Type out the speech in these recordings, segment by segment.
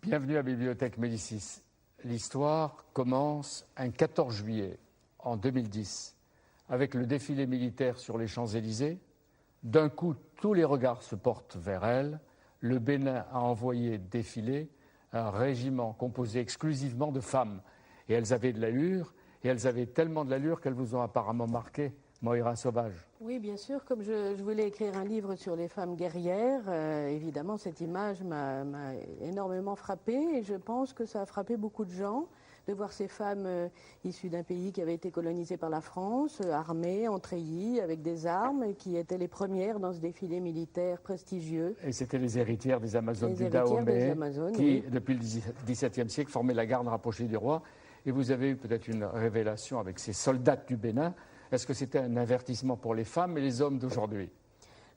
Bienvenue à Bibliothèque Médicis. L'histoire commence un 14 juillet en 2010 avec le défilé militaire sur les Champs-Élysées. D'un coup, tous les regards se portent vers elle. Le Bénin a envoyé défiler un régiment composé exclusivement de femmes. Et elles avaient de l'allure, et elles avaient tellement de l'allure qu'elles vous ont apparemment marqué, Moïra Sauvage. Oui, bien sûr. Comme je voulais écrire un livre sur les femmes guerrières, évidemment, cette image m'a énormément frappée et je pense que ça a frappé beaucoup de gens de voir ces femmes issues d'un pays qui avait été colonisé par la France, armées, en treillis, avec des armes, qui étaient les premières dans ce défilé militaire prestigieux. Et c'était les héritières des Amazones du Dahomey, qui, depuis le XVIIe siècle, formaient la garde rapprochée du roi. Et vous avez eu peut-être une révélation avec ces soldats du Bénin. Est-ce que c'était un avertissement pour les femmes et les hommes d'aujourd'hui?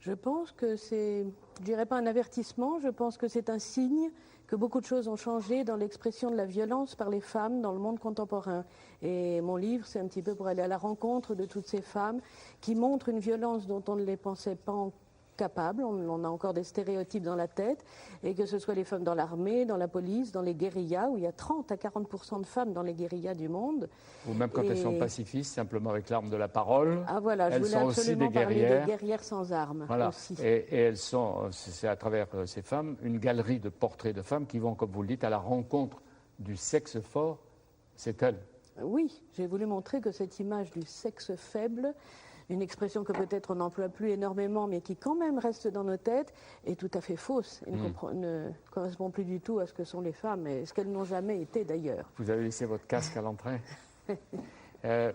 Je pense que c'est, je dirais pas un avertissement, je pense que c'est un signe que beaucoup de choses ont changé dans l'expression de la violence par les femmes dans le monde contemporain. Et mon livre, c'est un petit peu pour aller à la rencontre de toutes ces femmes qui montrent une violence dont on ne les pensait pas capables. On a encore des stéréotypes dans la tête, et que ce soit les femmes dans l'armée, dans la police, dans les guérillas, où il y a 30 à 40% de femmes dans les guérillas du monde. Ou même quand elles sont pacifistes, simplement avec l'arme de la parole. Ah voilà, elles sont aussi des guerrières. Des guerrières sans armes. Voilà. Aussi. Et elles sont, c'est à travers ces femmes, une galerie de portraits de femmes qui vont, comme vous le dites, à la rencontre du sexe fort. C'est elles. Oui, j'ai voulu montrer que cette image du sexe faible, une expression que peut-être on n'emploie plus énormément, mais qui quand même reste dans nos têtes, est tout à fait fausse. Et ne correspond plus du tout à ce que sont les femmes, et ce qu'elles n'ont jamais été d'ailleurs. Vous avez laissé votre casque à l'entrée.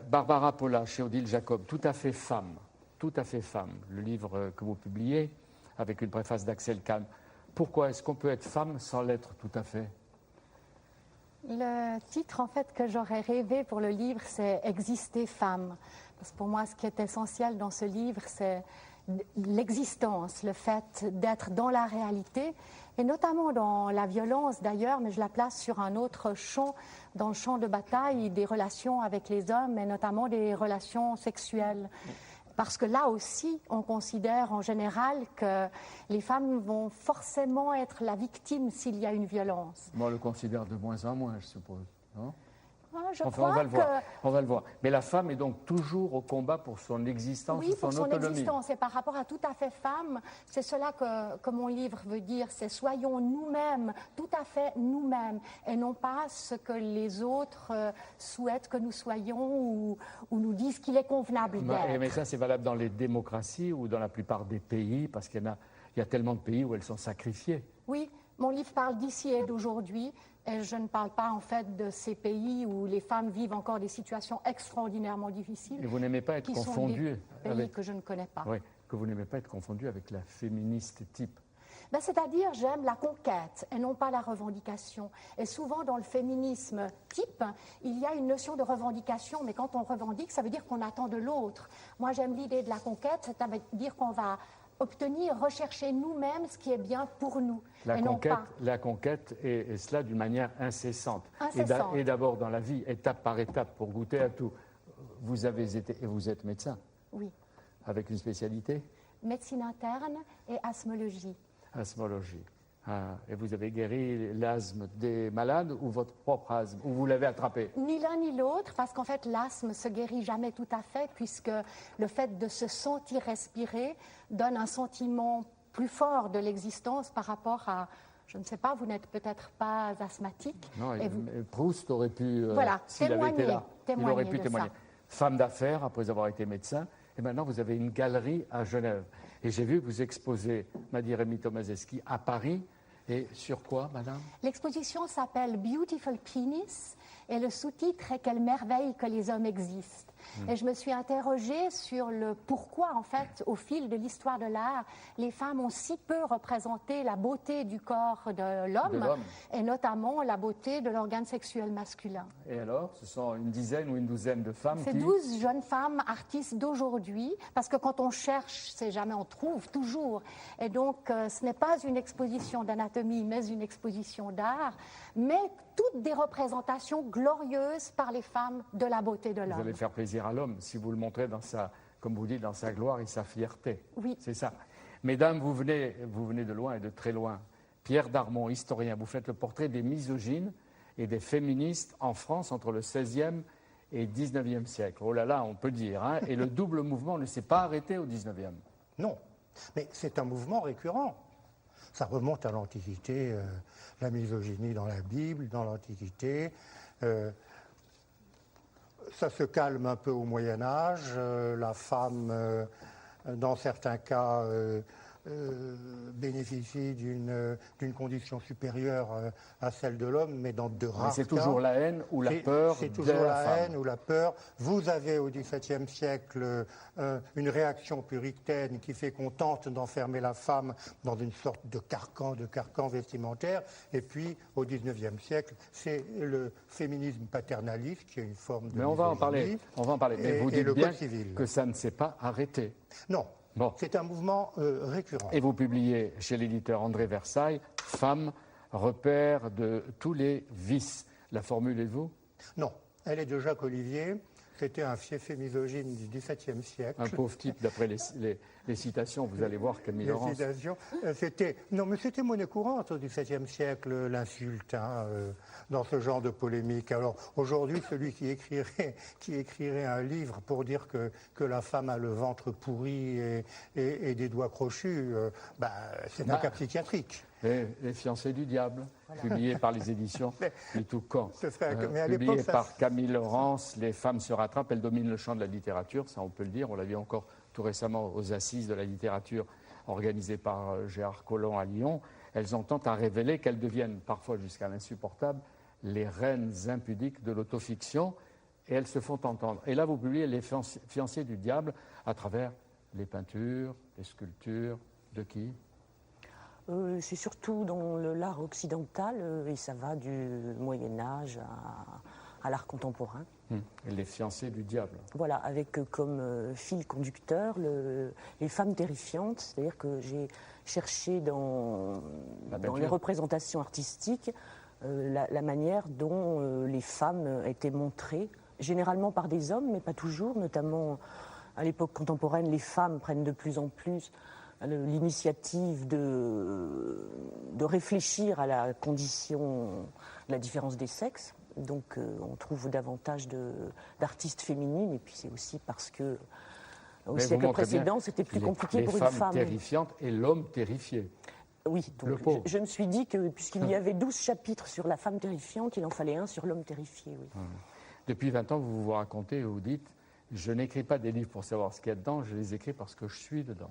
Barbara Polla, chez Odile Jacob, tout à fait femme. Tout à fait femme. Le livre que vous publiez, avec une préface d'Axel Kahn. Pourquoi est-ce qu'on peut être femme sans l'être tout à fait? Le titre, en fait, que j'aurais rêvé pour le livre, c'est « Exister femme ». Parce que pour moi, ce qui est essentiel dans ce livre, c'est l'existence, le fait d'être dans la réalité, et notamment dans la violence d'ailleurs, mais je la place sur un autre champ, dans le champ de bataille des relations avec les hommes, et notamment des relations sexuelles. Parce que là aussi, on considère en général que les femmes vont forcément être la victime s'il y a une violence. Moi, on le considère de moins en moins, je suppose, non? On va le voir. Mais la femme est donc toujours au combat pour son existence, oui, pour son autonomie. Existence. Et par rapport à tout à fait femme, c'est cela que mon livre veut dire. C'est soyons nous-mêmes, tout à fait nous-mêmes, et non pas ce que les autres souhaitent que nous soyons ou nous disent qu'il est convenable d'être. Mais ça, c'est valable dans les démocraties ou dans la plupart des pays, parce qu'il y a tellement de pays où elles sont sacrifiées. Oui, mon livre parle d'ici et d'aujourd'hui. Et je ne parle pas en fait de ces pays où les femmes vivent encore des situations extraordinairement difficiles. Et vous n'aimez pas être confondue avec que je ne connais pas. Oui, que vous n'aimez pas être confondue avec la féministe type. Ben, c'est-à-dire, j'aime la conquête et non pas la revendication. Et souvent, dans le féminisme type, il y a une notion de revendication, mais quand on revendique, ça veut dire qu'on attend de l'autre. Moi, j'aime l'idée de la conquête, c'est-à-dire qu'on va obtenir, rechercher nous-mêmes ce qui est bien pour nous. La conquête est cela d'une manière incessante. Et d'abord dans la vie, étape par étape, pour goûter à tout. Vous avez été, et vous êtes médecin? Oui. Avec une spécialité? Médecine interne et asthmologie. Asthmologie. Ah, et vous avez guéri l'asthme des malades ou votre propre asthme, ou vous l'avez attrapé? Ni l'un ni l'autre, parce qu'en fait l'asthme se guérit jamais tout à fait, puisque le fait de se sentir respirer donne un sentiment plus fort de l'existence par rapport à, je ne sais pas, vous n'êtes peut-être pas asthmatique. Non, Proust aurait pu, s'il avait été là, il aurait pu témoigner. Femme d'affaires après avoir été médecin, et maintenant vous avez une galerie à Genève. Et j'ai vu que vous exposez, m'a dit Rémi Tomaszewski, à Paris. Et sur quoi, madame? L'exposition s'appelle Beautiful Penis et le sous-titre est « Quelle merveille que les hommes existent ». Et je me suis interrogée sur le pourquoi, en fait, au fil de l'histoire de l'art, les femmes ont si peu représenté la beauté du corps de l'homme, et notamment la beauté de l'organe sexuel masculin. Et alors, ce sont une dizaine ou une douzaine de femmes C'est 12 jeunes femmes artistes d'aujourd'hui, parce que quand on cherche, c'est jamais on trouve, toujours. Et donc, ce n'est pas une exposition d'anatomie, mais une exposition d'art, mais toutes des représentations glorieuses par les femmes de la beauté de l'homme. Vous allez faire plaisir à l'homme si vous le montrez dans sa, comme vous dites, dans sa gloire et sa fierté. Oui. C'est ça. Mesdames, vous venez de loin et de très loin. Pierre Darmon, historien, vous faites le portrait des misogynes et des féministes en France entre le XVIe et XIXe siècle. Oh là là, on peut dire. Hein. Et le double mouvement ne s'est pas arrêté au XIXe. Non, mais c'est un mouvement récurrent. Ça remonte à l'Antiquité, la misogynie dans la Bible, dans l'Antiquité. Ça se calme un peu au Moyen-Âge. La femme, dans certains cas, bénéficie d'une condition supérieure à celle de l'homme, mais dans de rares cas. C'est toujours la haine ou la peur. C'est toujours la haine ou la peur. Vous avez au XVIIe siècle une réaction puritaine qui fait qu'on tente d'enfermer la femme dans une sorte de carcan vestimentaire. Et puis au XIXe siècle, c'est le féminisme paternaliste qui est une forme de. Mais on va en parler. Mais vous dites bien que ça ne s'est pas arrêté. Non. Bon. C'est un mouvement récurrent. Et vous publiez chez l'éditeur André Versailles, Femmes, repère de tous les vices. La formulez-vous? Non, elle est de Jacques Olivier. C'était un fiefé misogyne du XVIIe siècle. Un pauvre type, d'après les citations, vous allez voir Camille Laurence. Les citations, c'était monnaie courante au XVIIe siècle, l'insulte, dans ce genre de polémique. Alors aujourd'hui, celui qui écrirait un livre pour dire que la femme a le ventre pourri et des doigts crochus, c'est un cas psychiatrique. Les fiancés du diable, voilà. Publié par les éditions du Toucan. Publié par Camille Laurence, Les femmes se rattrapent, elles dominent le champ de la littérature, ça on peut le dire, on l'a vu encore tout récemment aux assises de la littérature organisées par Gérard Collomb à Lyon. Elles ont tendance à révéler qu'elles deviennent parfois jusqu'à l'insupportable les reines impudiques de l'autofiction et elles se font entendre. Et là vous publiez Les fiancés du diable à travers les peintures, les sculptures, de qui ? C'est surtout dans l'art occidental, et ça va du Moyen-Âge à l'art contemporain. Et les fiancés du diable. Voilà, avec comme fil conducteur les femmes terrifiantes, c'est-à-dire que j'ai cherché dans les représentations artistiques la manière dont les femmes étaient montrées, généralement par des hommes, mais pas toujours, notamment à l'époque contemporaine, les femmes prennent de plus en plus l'initiative de réfléchir à la condition, la différence des sexes. Donc on trouve davantage d'artistes féminines, et puis c'est aussi parce que au siècle précédent, c'était plus compliqué pour une femme. Les femmes terrifiantes et l'homme terrifié. Oui, donc je me suis dit que puisqu'il y avait 12 chapitres sur la femme terrifiante, il en fallait un sur l'homme terrifié. Oui. Depuis 20 ans, vous vous racontez et vous dites « Je n'écris pas des livres pour savoir ce qu'il y a dedans, je les écris parce que je suis dedans ».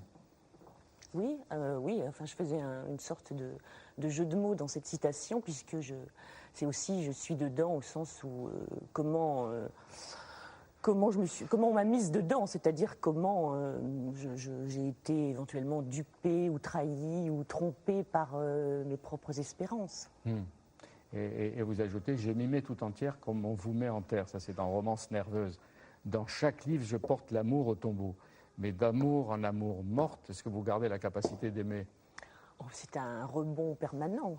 Oui, enfin, je faisais une sorte de jeu de mots dans cette citation, puisque c'est aussi je suis dedans au sens où comment on m'a mise dedans, c'est-à-dire comment j'ai été éventuellement dupée ou trahie ou trompée par mes propres espérances. Et vous ajoutez, j'ai mimé tout entière comme on vous met en terre, ça c'est dans Romance nerveuse. Dans chaque livre, je porte l'amour au tombeau. Mais d'amour en amour morte, est-ce que vous gardez la capacité d'aimer? C'est un rebond permanent.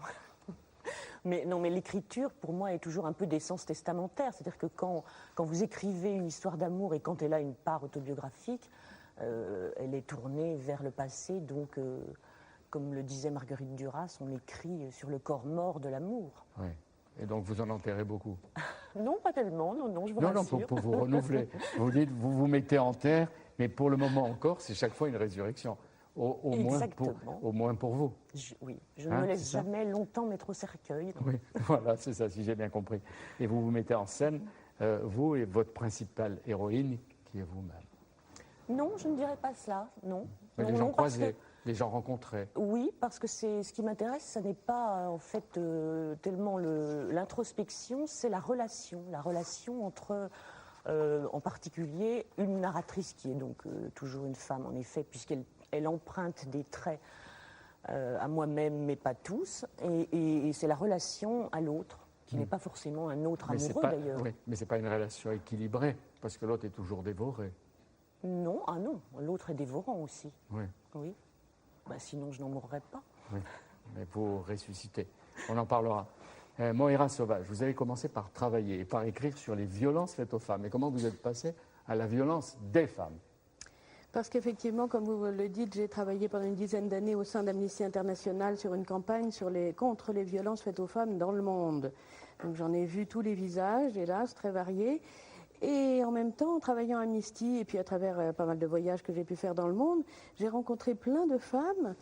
Mais l'écriture, pour moi, est toujours un peu d'essence testamentaire. C'est-à-dire que quand vous écrivez une histoire d'amour et quand elle a une part autobiographique, elle est tournée vers le passé. Donc, comme le disait Marguerite Duras, on écrit sur le corps mort de l'amour. Oui. Et donc vous en enterrez beaucoup? Non, pas tellement. Non, je vous rassure. Non, pour vous renouveler. Vous dites, vous vous mettez en terre, mais pour le moment encore, c'est chaque fois une résurrection. Au moins pour vous. Je ne me laisse jamais longtemps mettre au cercueil. Oui, voilà, c'est ça, si j'ai bien compris. Et vous vous mettez en scène, vous et votre principale héroïne, qui est vous-même. Non, je ne dirais pas ça, non. Mais les gens croisés, les gens rencontrés. Oui, parce que ce qui m'intéresse, ça n'est pas en fait tellement l'introspection, c'est la relation entre, en particulier, une narratrice qui est donc toujours une femme, en effet, puisqu'elle emprunte des traits à moi-même, mais pas tous, et c'est la relation à l'autre, qui n'est pas forcément un autre amoureux d'ailleurs. Oui, mais ce n'est pas une relation équilibrée, parce que l'autre est toujours dévoré. Non, l'autre est dévorant aussi. Oui. Sinon, je n'en mourrais pas. Oui, mais vous ressuscitez. On en parlera. Moira Sauvage, vous avez commencé par travailler et par écrire sur les violences faites aux femmes. Et comment vous êtes passée à la violence des femmes? Parce qu'effectivement, comme vous le dites, j'ai travaillé pendant une dizaine d'années au sein d'Amnesty International sur une campagne contre les violences faites aux femmes dans le monde. Donc j'en ai vu tous les visages, hélas, très variés. Et en même temps, en travaillant à Amnesty, et puis à travers pas mal de voyages que j'ai pu faire dans le monde, j'ai rencontré plein de femmes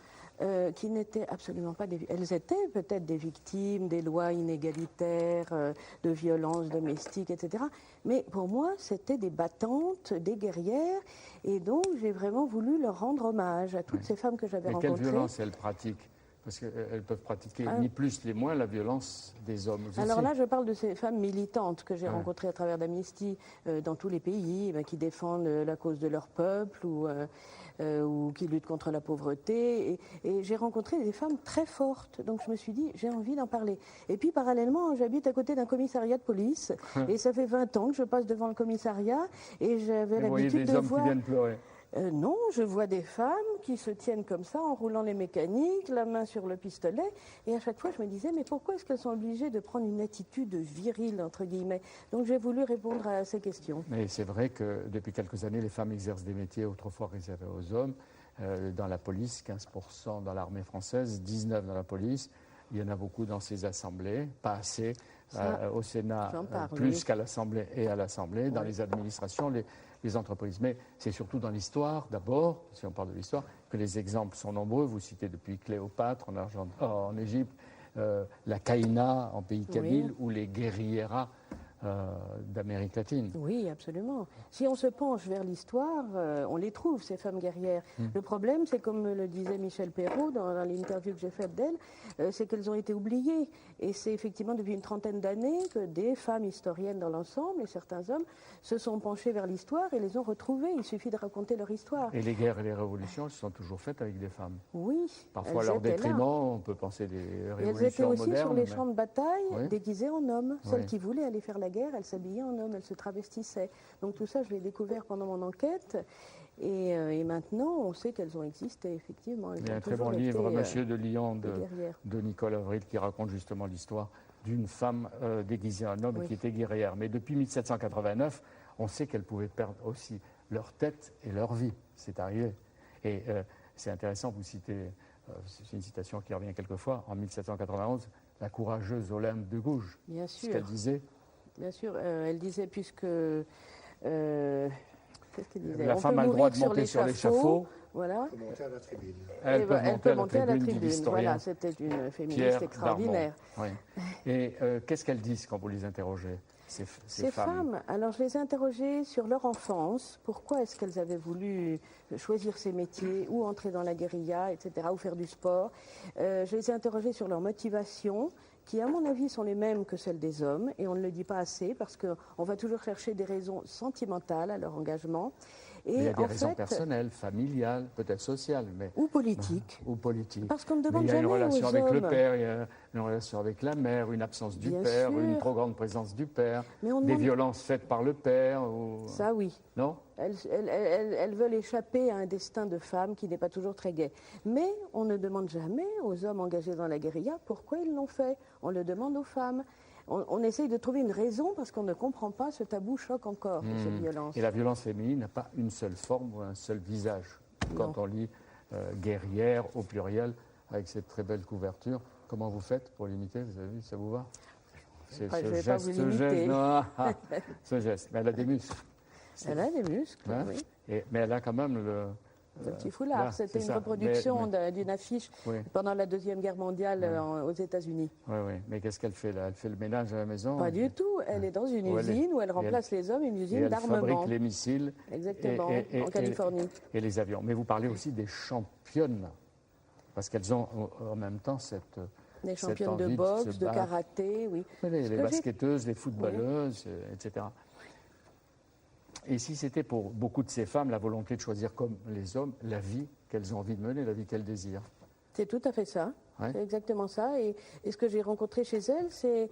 qui n'étaient absolument pas des... Elles étaient peut-être des victimes des lois inégalitaires, de violences domestiques, etc. Mais pour moi, c'était des battantes, des guerrières. Et donc, j'ai vraiment voulu leur rendre hommage à toutes ces femmes que j'avais rencontrées. Mais quelle violence elles pratiquent? Parce qu'elles peuvent pratiquer ni plus ni moins la violence des hommes aussi. Alors là, je parle de ces femmes militantes que j'ai rencontrées à travers d'Amnesty dans tous les pays, qui défendent la cause de leur peuple ou qui luttent contre la pauvreté. Et j'ai rencontré des femmes très fortes. Donc je me suis dit, j'ai envie d'en parler. Et puis parallèlement, j'habite à côté d'un commissariat de police. Et ça fait 20 ans que je passe devant le commissariat. Et j'avais l'habitude de voir... Vous voyez des hommes qui viennent pleurer? Non, je vois des femmes qui se tiennent comme ça en roulant les mécaniques, la main sur le pistolet. Et à chaque fois, je me disais, mais pourquoi est-ce qu'elles sont obligées de prendre une attitude virile, entre guillemets? Donc j'ai voulu répondre à ces questions. Mais c'est vrai que depuis quelques années, les femmes exercent des métiers autrefois réservés aux hommes. Dans la police, 15% dans l'armée française, 19% dans la police. Il y en a beaucoup dans ces assemblées, pas assez. Au Sénat, plus qu'à l'Assemblée et à l'Assemblée, dans les administrations, les entreprises. Mais c'est surtout dans l'histoire, d'abord, si on parle de l'histoire, que les exemples sont nombreux. Vous citez depuis Cléopâtre en Égypte, la Caïna en pays kabyle ou les guerrieras d'Amérique latine. Oui, absolument. Si on se penche vers l'histoire, on les trouve, ces femmes guerrières. Le problème, c'est comme le disait Michel Perrault dans l'interview que j'ai faite d'elle, c'est qu'elles ont été oubliées. Et c'est effectivement depuis une trentaine d'années que des femmes historiennes dans l'ensemble, et certains hommes, se sont penchés vers l'histoire et les ont retrouvées. Il suffit de raconter leur histoire. Et les guerres et les révolutions, elles sont toujours faites avec des femmes. Oui. Parfois à leur détriment, on peut penser des révolutions modernes. Elles étaient aussi sur les champs de bataille, déguisées en hommes. Celles qui voulaient aller faire la guerre, elles s'habillaient en homme, elle se travestissait. Donc tout ça, je l'ai découvert pendant mon enquête. Et maintenant, on sait qu'elles ont existé, effectivement. Il y a un très bon livre, Monsieur de Lyon, de Nicole Avril, qui raconte justement l'histoire d'une femme déguisée en homme qui était guerrière. Mais depuis 1789, on sait qu'elles pouvaient perdre aussi leur tête et leur vie. C'est arrivé. Et c'est intéressant, vous citez, c'est une citation qui revient quelquefois, en 1791, la courageuse Olympe de Gouges. Bien sûr. Ce qu'elle disait. Bien sûr, elle disait, puisque... qu'est-ce qu'elle disait? La femme a le droit de monter sur l'échafaud. Voilà. Elle peut monter à la tribune. Elle peut monter à la tribune. Voilà, c'était une féministe extraordinaire. Oui. Et qu'est-ce qu'elles disent quand vous les interrogez, ces femmes? Alors je les ai interrogées sur leur enfance. Pourquoi est-ce qu'elles avaient voulu choisir ces métiers, ou entrer dans la guérilla, etc., ou faire du sport? Je les ai interrogées sur leur motivation, qui, à mon avis, sont les mêmes que celles des hommes, et on ne le dit pas assez, parce qu'on va toujours chercher des raisons sentimentales à leur engagement. Et il y a des raisons personnelles, familiales, peut-être sociales, mais... Ou politiques. Ou politiques. Parce qu'on ne demande mais il y a une jamais relation aux avec hommes. le père, il y a une relation avec la mère, une absence du père, une trop grande présence du père, des violences faites par le père. Ou... Ça, oui. Non? Elles veulent échapper à un destin de femme qui n'est pas toujours très gai. Mais on ne demande jamais aux hommes engagés dans la guérilla pourquoi ils l'ont fait. On le demande aux femmes. On essaye de trouver une raison parce qu'on ne comprend pas, ce tabou choque encore, cette violence. Et la violence féminine n'a pas une seule forme ou un seul visage. Quand on lit guerrière au pluriel avec cette très belle couverture, comment vous faites pour l'imiter? Vous avez vu, ça vous va? Je vais pas vous limiter. Ce geste. Mais elle a des muscles. Elle a des muscles, oui. Mais elle a quand même le petit foulard. C'était une reproduction d'une affiche pendant la Deuxième Guerre mondiale aux États-Unis. Oui, oui. Mais qu'est-ce qu'elle fait là? Elle fait le ménage à la maison? Pas du tout. Elle est dans une usine où elle remplace les hommes, une usine d'armement. Elle fabrique les missiles. Exactement, en Californie. Et les avions. Mais vous parlez aussi des championnes, parce qu'elles ont en même temps cette... Des championnes de boxe, de karaté, oui. Les basketteuses, les footballeuses, etc. Et si c'était pour beaucoup de ces femmes la volonté de choisir comme les hommes la vie qu'elles ont envie de mener, la vie qu'elles désirent? C'est tout à fait ça. Ouais. C'est exactement ça. Et ce que j'ai rencontré chez elles, c'est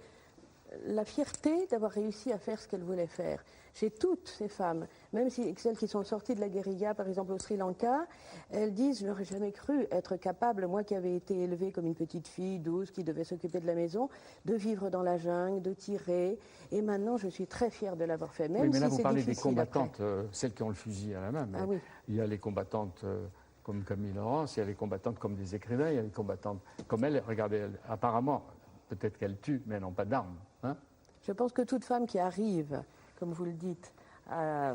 la fierté d'avoir réussi à faire ce qu'elle voulait faire. Chez toutes ces femmes, même celles qui sont sorties de la guérilla, par exemple au Sri Lanka, elles disent « je n'aurais jamais cru être capable, moi qui avais été élevée comme une petite fille douce, qui devait s'occuper de la maison, de vivre dans la jungle, de tirer, et maintenant je suis très fière de l'avoir fait, même oui, mais là si vous c'est parlez des difficile combattantes, celles qui ont le fusil à la main, mais Ah oui. il y a les combattantes comme Camille Laurence, il y a les combattantes comme des écrivains, il y a les combattantes comme elle. Regardez, apparemment, peut-être qu'elles tuent, mais elles n'ont pas d'armes. Hein. Je pense que toute femme qui arrive, comme vous le dites, à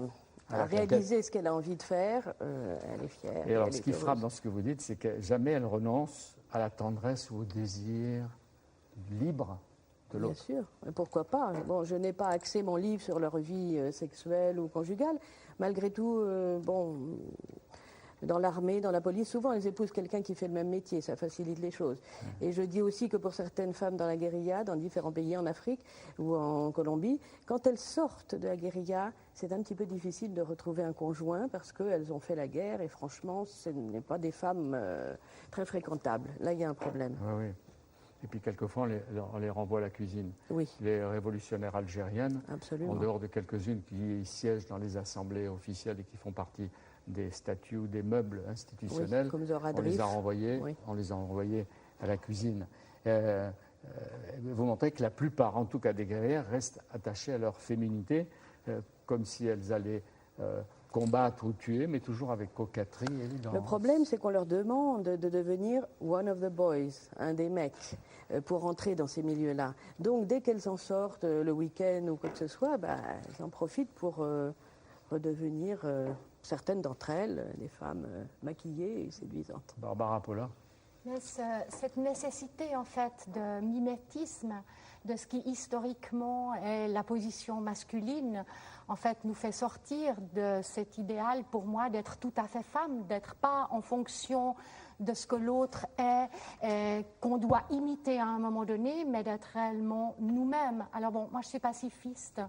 la réaliser ce qu'elle a envie de faire, elle est fière. Et alors, elle ce est qui heureuse. frappe dans ce que vous dites, c'est que jamais elle renonce à la tendresse ou au désir libre de Bien l'autre. sûr, mais pourquoi pas. Bon, je n'ai pas axé mon livre sur leur vie sexuelle ou conjugale. Malgré tout, dans l'armée, dans la police, souvent elles épousent quelqu'un qui fait le même métier, ça facilite les choses. Et je dis aussi que pour certaines femmes dans la guérilla, dans différents pays en Afrique ou en Colombie, quand elles sortent de la guérilla, c'est un petit peu difficile de retrouver un conjoint parce qu'elles ont fait la guerre et franchement, ce n'est pas des femmes très fréquentables. Là, il y a un problème. Oui, oui. Et puis quelquefois, on les renvoie à la cuisine. Oui. Les révolutionnaires algériennes, Absolument. en dehors de quelques-unes qui siègent dans les assemblées officielles et qui font partie des statues ou des meubles institutionnels, Oui, comme Zora on les a Drif. renvoyés, Oui. on les a envoyés à la cuisine. Vous montrez que la plupart, en tout cas des guerrières, restent attachées à leur féminité, comme si elles allaient combattre ou tuer, mais toujours avec coquetterie, évidemment. Le problème, c'est qu'on leur demande de devenir one of the boys, un des mecs, pour entrer dans ces milieux-là. Donc, dès qu'elles en sortent le week-end ou quoi que ce soit, elles en profitent pour redevenir, certaines d'entre elles, des femmes maquillées et séduisantes. Barbara Polla. Mais cette nécessité, en fait, de mimétisme de ce qui, historiquement, est la position masculine, en fait, nous fait sortir de cet idéal, pour moi, d'être tout à fait femme, d'être pas en fonction de ce que l'autre est, qu'on doit imiter à un moment donné, mais d'être réellement nous-mêmes. Alors bon, moi, je suis pacifiste.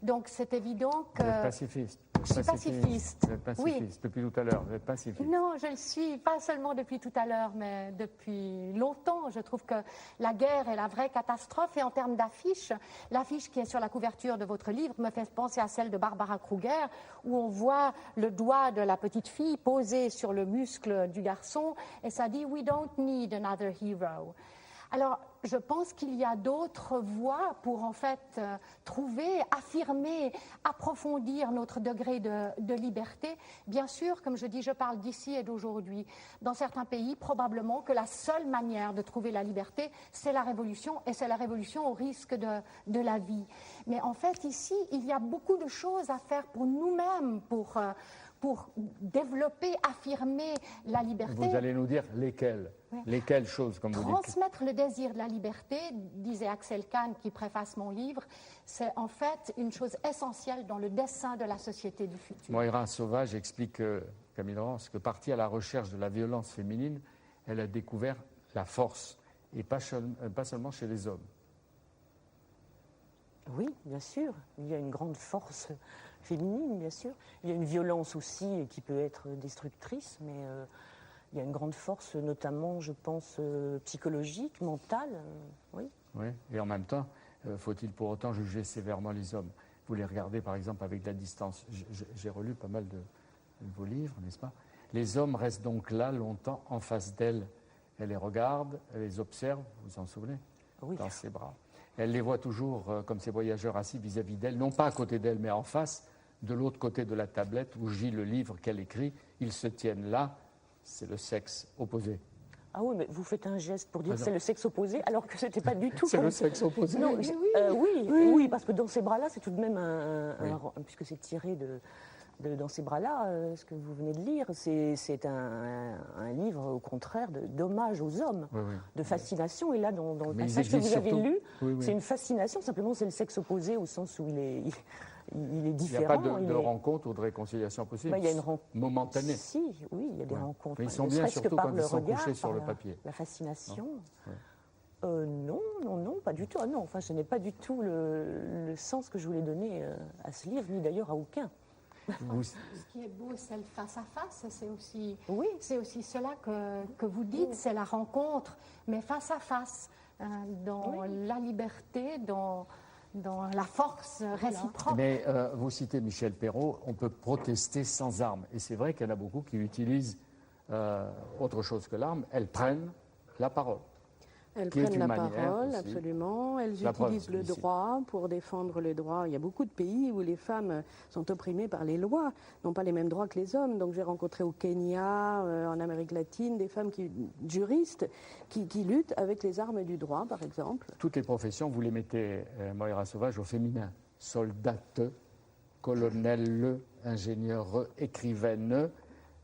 Donc, c'est évident que... Vous êtes pacifiste. Je suis pacifiste. Vous êtes pacifiste. Oui. Depuis tout à l'heure, vous êtes pacifiste. Non, je le suis, pas seulement depuis tout à l'heure, mais depuis longtemps. Je trouve que la guerre est la vraie catastrophe. Et en termes d'affiches, l'affiche qui est sur la couverture de votre livre me fait penser à celle de Barbara Kruger, où on voit le doigt de la petite fille posé sur le muscle du garçon, et ça dit « We don't need another hero ». Alors, je pense qu'il y a d'autres voies pour, en fait, trouver, affirmer, approfondir notre degré de liberté. Bien sûr, comme je dis, je parle d'ici et d'aujourd'hui. Dans certains pays, probablement que la seule manière de trouver la liberté, c'est la révolution, et c'est la révolution au risque de la vie. Mais en fait, ici, il y a beaucoup de choses à faire pour nous-mêmes, pour développer, affirmer la liberté. Vous allez nous dire lesquelles, Oui. lesquelles choses, comme vous dites. Transmettre le désir de la liberté, disait Axel Kahn qui préface mon livre, c'est en fait une chose essentielle dans le dessin de la société du futur. Moira Sauvage explique, Camille Laurence, que partie à la recherche de la violence féminine, elle a découvert la force, et pas seulement chez les hommes. Oui, bien sûr. Il y a une grande force féminine, bien sûr. Il y a une violence aussi qui peut être destructrice, mais il y a une grande force, notamment, je pense, psychologique, mentale. Oui. Oui, et en même temps, faut-il pour autant juger sévèrement les hommes? Vous les regardez, par exemple, avec la distance. J'ai relu pas mal de vos livres, n'est-ce pas? Les hommes restent donc là, longtemps, en face d'elles. Elle les regarde, elle les observe, vous vous en souvenez? Oui. Dans ses bras. Elle les voit toujours comme ces voyageurs assis vis-à-vis d'elle, non pas à côté d'elle, mais en face, de l'autre côté de la tablette où gît le livre qu'elle écrit. Ils se tiennent là, c'est le sexe opposé. Ah oui, mais vous faites un geste pour dire Ah que non. c'est le sexe opposé, alors que ce n'était pas du tout... C'est le sexe opposé. Non, oui, parce que dans ces bras-là, c'est tout de même puisque c'est tiré dans ces bras-là, ce que vous venez de lire, c'est un livre, au contraire, d'hommage aux hommes, Oui, oui. de fascination. Et là, dans le Mais ils passage que vous existent avez surtout. lu, Oui, oui. c'est une fascination, simplement c'est le sexe opposé au sens où il est Il n'y a différent. pas de rencontre ou de réconciliation possible. Il y a une rencontre momentanée. Si, oui, il y a des Ouais. rencontres. Mais ils sont ne bien, serait-ce que surtout par quand le ils sont regard, couchés sur par le papier. La fascination. Ouais. Non, pas du tout. Ah non, enfin, ce n'est pas du tout le sens que je voulais donner à ce livre, ni d'ailleurs à aucun. Ce qui est beau, c'est le face-à-face, c'est aussi, Oui. c'est aussi cela que vous dites, c'est la rencontre, mais face-à-face, dans la liberté, dans dans la force réciproque. Mais vous citez Michel Perrault, on peut protester sans armes. Et c'est vrai qu'il y en a beaucoup qui utilisent autre chose que l'arme, elles prennent la parole. Elles qui est prennent une la manière parole, aussi. absolument. Elles La preuve, utilisent le ici. droit pour défendre les droits. Il y a beaucoup de pays où les femmes sont opprimées par les lois, n'ont pas les mêmes droits que les hommes. Donc j'ai rencontré au Kenya, en Amérique latine, des femmes juristes qui luttent avec les armes du droit, par exemple. Toutes les professions, vous les mettez, Moira Sauvage, au féminin. Soldate, colonel, ingénieur, écrivaine.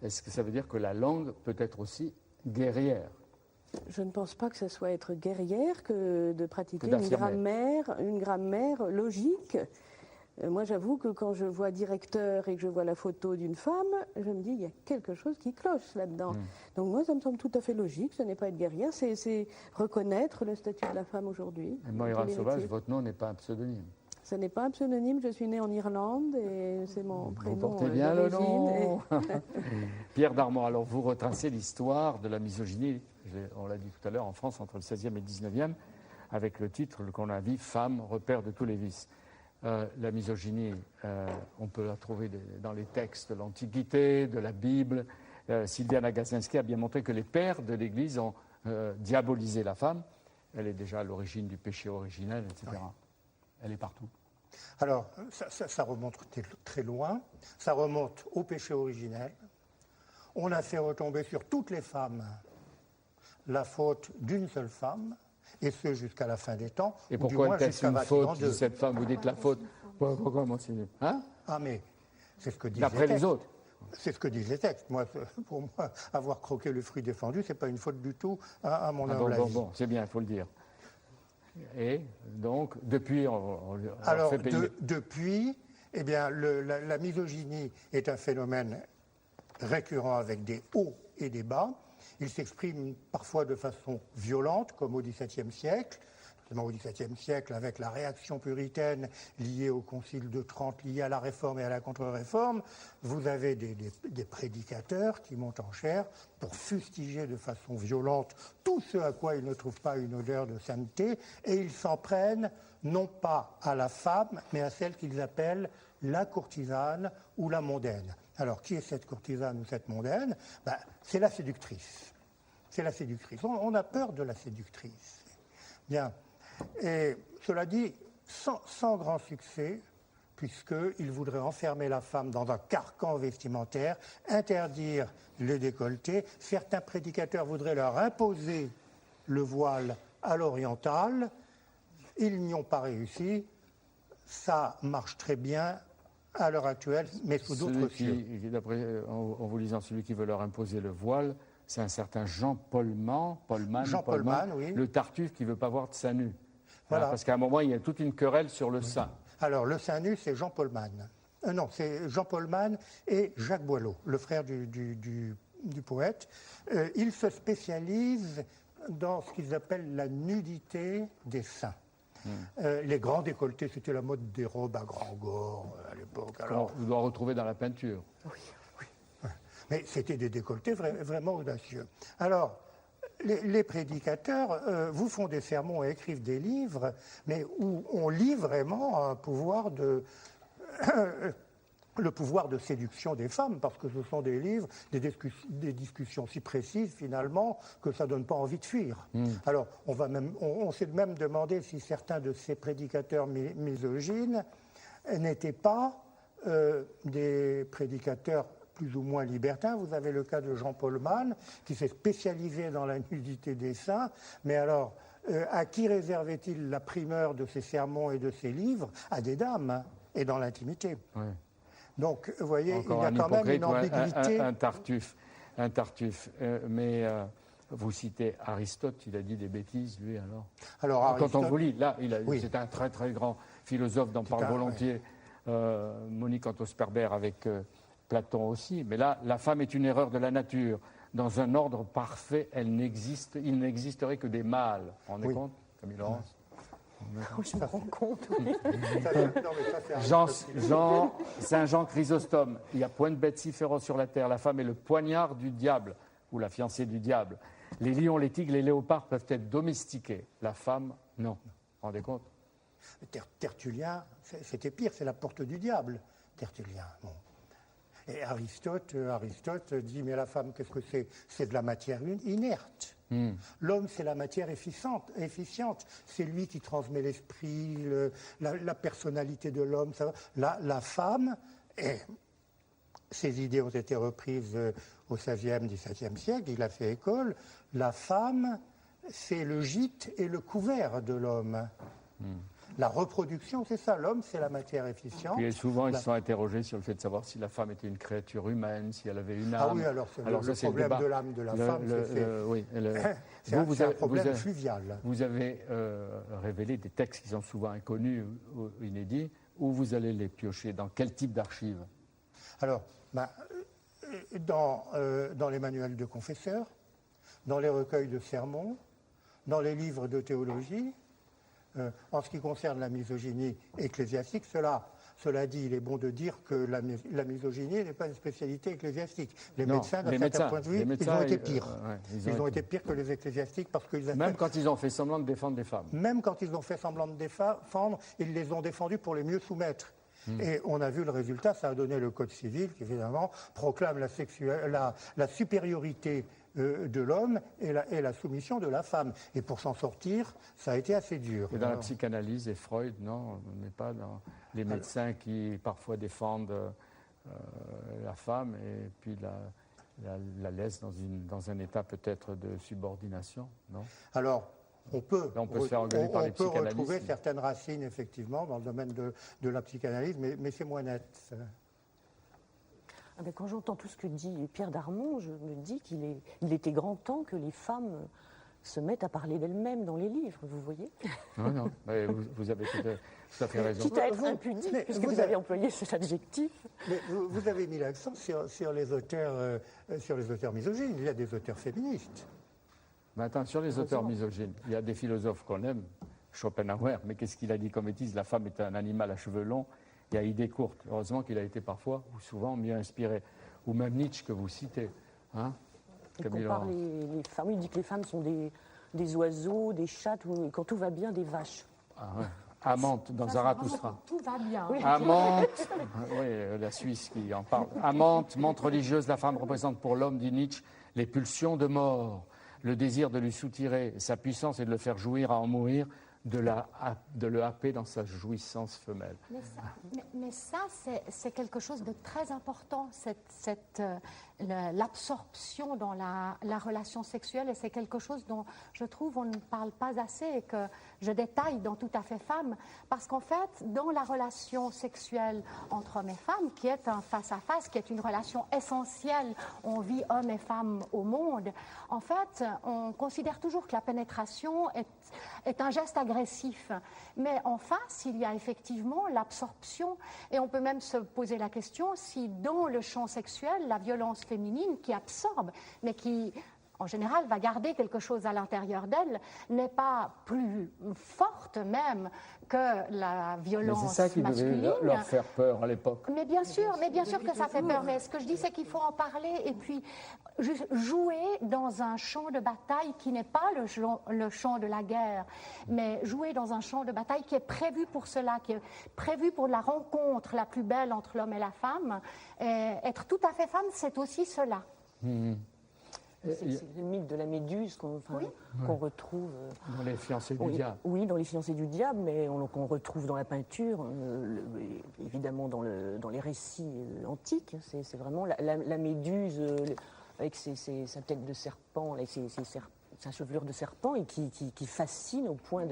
Est-ce que ça veut dire que la langue peut être aussi guerrière? Je ne pense pas que ce soit être guerrière que de pratiquer Que d'affirmer. une grammaire logique. Moi, j'avoue que quand je vois directeur et que je vois la photo d'une femme, je me dis il y a quelque chose qui cloche là-dedans. Donc moi, ça me semble tout à fait logique. Ce n'est pas être guerrière, c'est reconnaître le statut de la femme aujourd'hui. Moira Sauvage, votre nom n'est pas un pseudonyme. Ce n'est pas un pseudonyme. Je suis née en Irlande et c'est mon prénom. Vous portez bien le d'origine. nom. Pierre Darmon, alors vous retracez l'histoire de la misogynie, on l'a dit tout à l'heure, en France entre le 16e et le 19e, avec le titre qu'on a dit « Femme, repère de tous les vices ». La misogynie, on peut la trouver dans les textes de l'Antiquité, de la Bible. Sylviane Agacinski a bien montré que les pères de l'Église ont diabolisé la femme. Elle est déjà à l'origine du péché originel, etc. Oui. Elle est partout. Alors, ça remonte très loin. Ça remonte au péché originel. On a fait retomber sur toutes les femmes la faute d'une seule femme, et ce jusqu'à la fin des temps. Et ou du pourquoi moins est-ce jusqu'à une Vatican faute de II. cette femme? Vous dites la faute. Pourquoi monseigneur? Hein? Ah, mais c'est ce que disent D'après les textes. autres. C'est ce que disent les textes. Moi, pour moi, avoir croqué le fruit défendu, c'est pas une faute du tout à mon humble avis. Bon, c'est bien, il faut le dire. Et donc, depuis, on Alors, fait payer. depuis, eh bien, la misogynie est un phénomène récurrent avec des hauts et des bas. Il s'exprime parfois de façon violente, comme au XVIIe siècle, notamment au XVIIe siècle avec la réaction puritaine liée au Concile de Trente, liée à la Réforme et à la Contre-Réforme. Vous avez des prédicateurs qui montent en chair pour fustiger de façon violente tout ce à quoi ils ne trouvent pas une odeur de sainteté, et ils s'en prennent non pas à la femme, mais à celle qu'ils appellent la courtisane ou la mondaine. Alors, qui est cette courtisane ou cette mondaine? C'est la séductrice. C'est la séductrice. On a peur de la séductrice. Bien. Et cela dit, sans grand succès, puisqu'il voudrait enfermer la femme dans un carcan vestimentaire, interdire les décolletés. Certains prédicateurs voudraient leur imposer le voile à l'orientale. Ils n'y ont pas réussi. Ça marche très bien à l'heure actuelle, mais sous d'autres cieux. En vous lisant, celui qui veut leur imposer le voile, c'est un certain Jean Paulman, oui. le Tartuffe qui ne veut pas voir de sein nu. Voilà. Parce qu'à un moment, il y a toute une querelle sur le sein. Alors, le sein nu, c'est Jean Paulman. Non, c'est Jean Paulman et Jacques Boileau, le frère du poète. Ils se spécialisent dans ce qu'ils appellent la nudité des seins. Les grands décolletés, c'était la mode des robes à grand gore à l'époque. Alors, on doit retrouver dans la peinture. Oui. Mais c'était des décolletés vraiment audacieux. Alors, les prédicateurs vous font des sermons et écrivent des livres, mais où on lit vraiment un pouvoir le pouvoir de séduction des femmes, parce que ce sont des livres, des discussions si précises finalement que ça ne donne pas envie de fuir. Alors on s'est même demandé si certains de ces prédicateurs misogynes n'étaient pas des prédicateurs plus ou moins libertins. Vous avez le cas de Jean Paulman, qui s'est spécialisé dans la nudité des seins, mais alors à qui réservait-il la primeur de ses sermons et de ses livres? À des dames, hein, et dans l'intimité. Ouais. Donc, vous voyez, encore il y a quand même une ambiguïté. Un Tartuffe. Mais vous citez Aristote, il a dit des bêtises, lui, alors. Quand on vous lit, là, oui. C'est un très très grand philosophe, d'en parle volontiers. Monique Antosperber avec Platon aussi. Mais là, la femme est une erreur de la nature. Dans un ordre parfait, il n'existerait que des mâles. Vous vous rendez compte, Camille Laurence? Je me rends compte. Saint Jean Chrysostome, il y a point de bête si féroce sur la terre. La femme est le poignard du diable, ou la fiancée du diable. Les lions, les tigres, les léopards peuvent être domestiqués. La femme, non. Vous vous rendez compte? Tertullien, c'était pire, c'est la porte du diable, Tertullien. Bon. Et Aristote dit, mais la femme, qu'est-ce que c'est? C'est de la matière inerte. L'homme, c'est la matière efficiente. C'est lui qui transmet l'esprit, la personnalité de l'homme. La femme, et ces idées ont été reprises au XVIe, XVIIe siècle, il a fait école. La femme, c'est le gîte et le couvert de l'homme. La reproduction, c'est ça. L'homme, c'est la matière efficiente. Et souvent, ils se sont interrogés sur le fait de savoir si la femme était une créature humaine, si elle avait une âme. Ah oui, alors, le problème de l'âme de la femme, c'est un problème fluvial. Vous avez révélé des textes qui sont souvent inconnus ou inédits. Où vous allez les piocher? Dans quel type d'archives? Alors, dans les manuels de confesseurs, dans les recueils de sermons, dans les livres de théologie. En ce qui concerne la misogynie ecclésiastique, cela dit, il est bon de dire que la misogynie n'est pas une spécialité ecclésiastique. Les médecins, d'un certain point de vue, ils ont été pires. Ils ont été pires que les ecclésiastiques parce qu'ils même quand ils ont fait semblant de défendre des femmes. Même quand ils ont fait semblant de défendre, ils les ont défendus pour les mieux soumettre. Et on a vu le résultat, ça a donné le Code civil qui, évidemment, proclame la supériorité de l'homme et la soumission de la femme. Et pour s'en sortir, ça a été assez dur. Et dans la psychanalyse et Freud, non, on n'est pas dans les médecins qui parfois défendent la femme et puis la laissent dans un état peut-être de subordination, non? Alors, on peut se faire engueuler par les psychanalystes. Retrouver certaines racines, effectivement, dans le domaine de la psychanalyse, mais c'est moins net. Ah ben quand j'entends tout ce que dit Pierre Darmon, je me dis qu'il était grand temps que les femmes se mettent à parler d'elles-mêmes dans les livres, vous voyez? Non, vous avez tout à fait raison. Quitte à être impudique, puisque vous avez employé cet adjectif. Mais vous avez mis l'accent sur les auteurs misogynes. Il y a des auteurs féministes. Mais attends, sur les auteurs misogynes, il y a des philosophes qu'on aime, Schopenhauer, mais qu'est-ce qu'il a dit comme bêtise? La femme est un animal à cheveux longs et à idées courtes. Heureusement qu'il a été parfois ou souvent mieux inspiré. Ou même Nietzsche que vous citez. Hein, il compare les femmes. Il dit que les femmes sont des oiseaux, des chats, quand tout va bien, des vaches. Ah ouais. Amante dans Zarathustra. Tout va bien. Oui. Amante, oui, la Suisse qui en parle. Amante, montre religieuse, la femme représente pour l'homme, dit Nietzsche, les pulsions de mort. Le désir de lui soutirer sa puissance et de le faire jouir à en mourir, de le happer dans sa jouissance femelle. Mais ça c'est quelque chose de très important, l'absorption dans la relation sexuelle, et c'est quelque chose dont je trouve on ne parle pas assez et que je détaille dans Tout à fait femme, parce qu'en fait, dans la relation sexuelle entre hommes et femmes, qui est un face-à-face, qui est une relation essentielle, on vit hommes et femmes au monde, en fait, on considère toujours que la pénétration est un geste agressif. Mais en face, il y a effectivement l'absorption, et on peut même se poser la question si dans le champ sexuel, la violence féminine qui absorbe, mais qui en général va garder quelque chose à l'intérieur d'elle, n'est pas plus forte même que la violence masculine. Mais c'est ça qui devait leur faire peur à l'époque. Mais bien sûr que ça fait peur. Mais ce que je dis, c'est qu'il faut en parler et puis jouer dans un champ de bataille qui n'est pas le champ de la guerre, mais jouer dans un champ de bataille qui est prévu pour cela, qui est prévu pour la rencontre la plus belle entre l'homme et la femme. Et être tout à fait femme, c'est aussi cela. C'est le mythe de la Méduse qu'on retrouve... Dans les fiancés du diable. Oui, dans les fiancés du diable, mais qu'on retrouve dans la peinture, évidemment dans les récits antiques. C'est vraiment la Méduse avec sa tête de serpent, avec sa chevelure de serpent, et qui fascine au point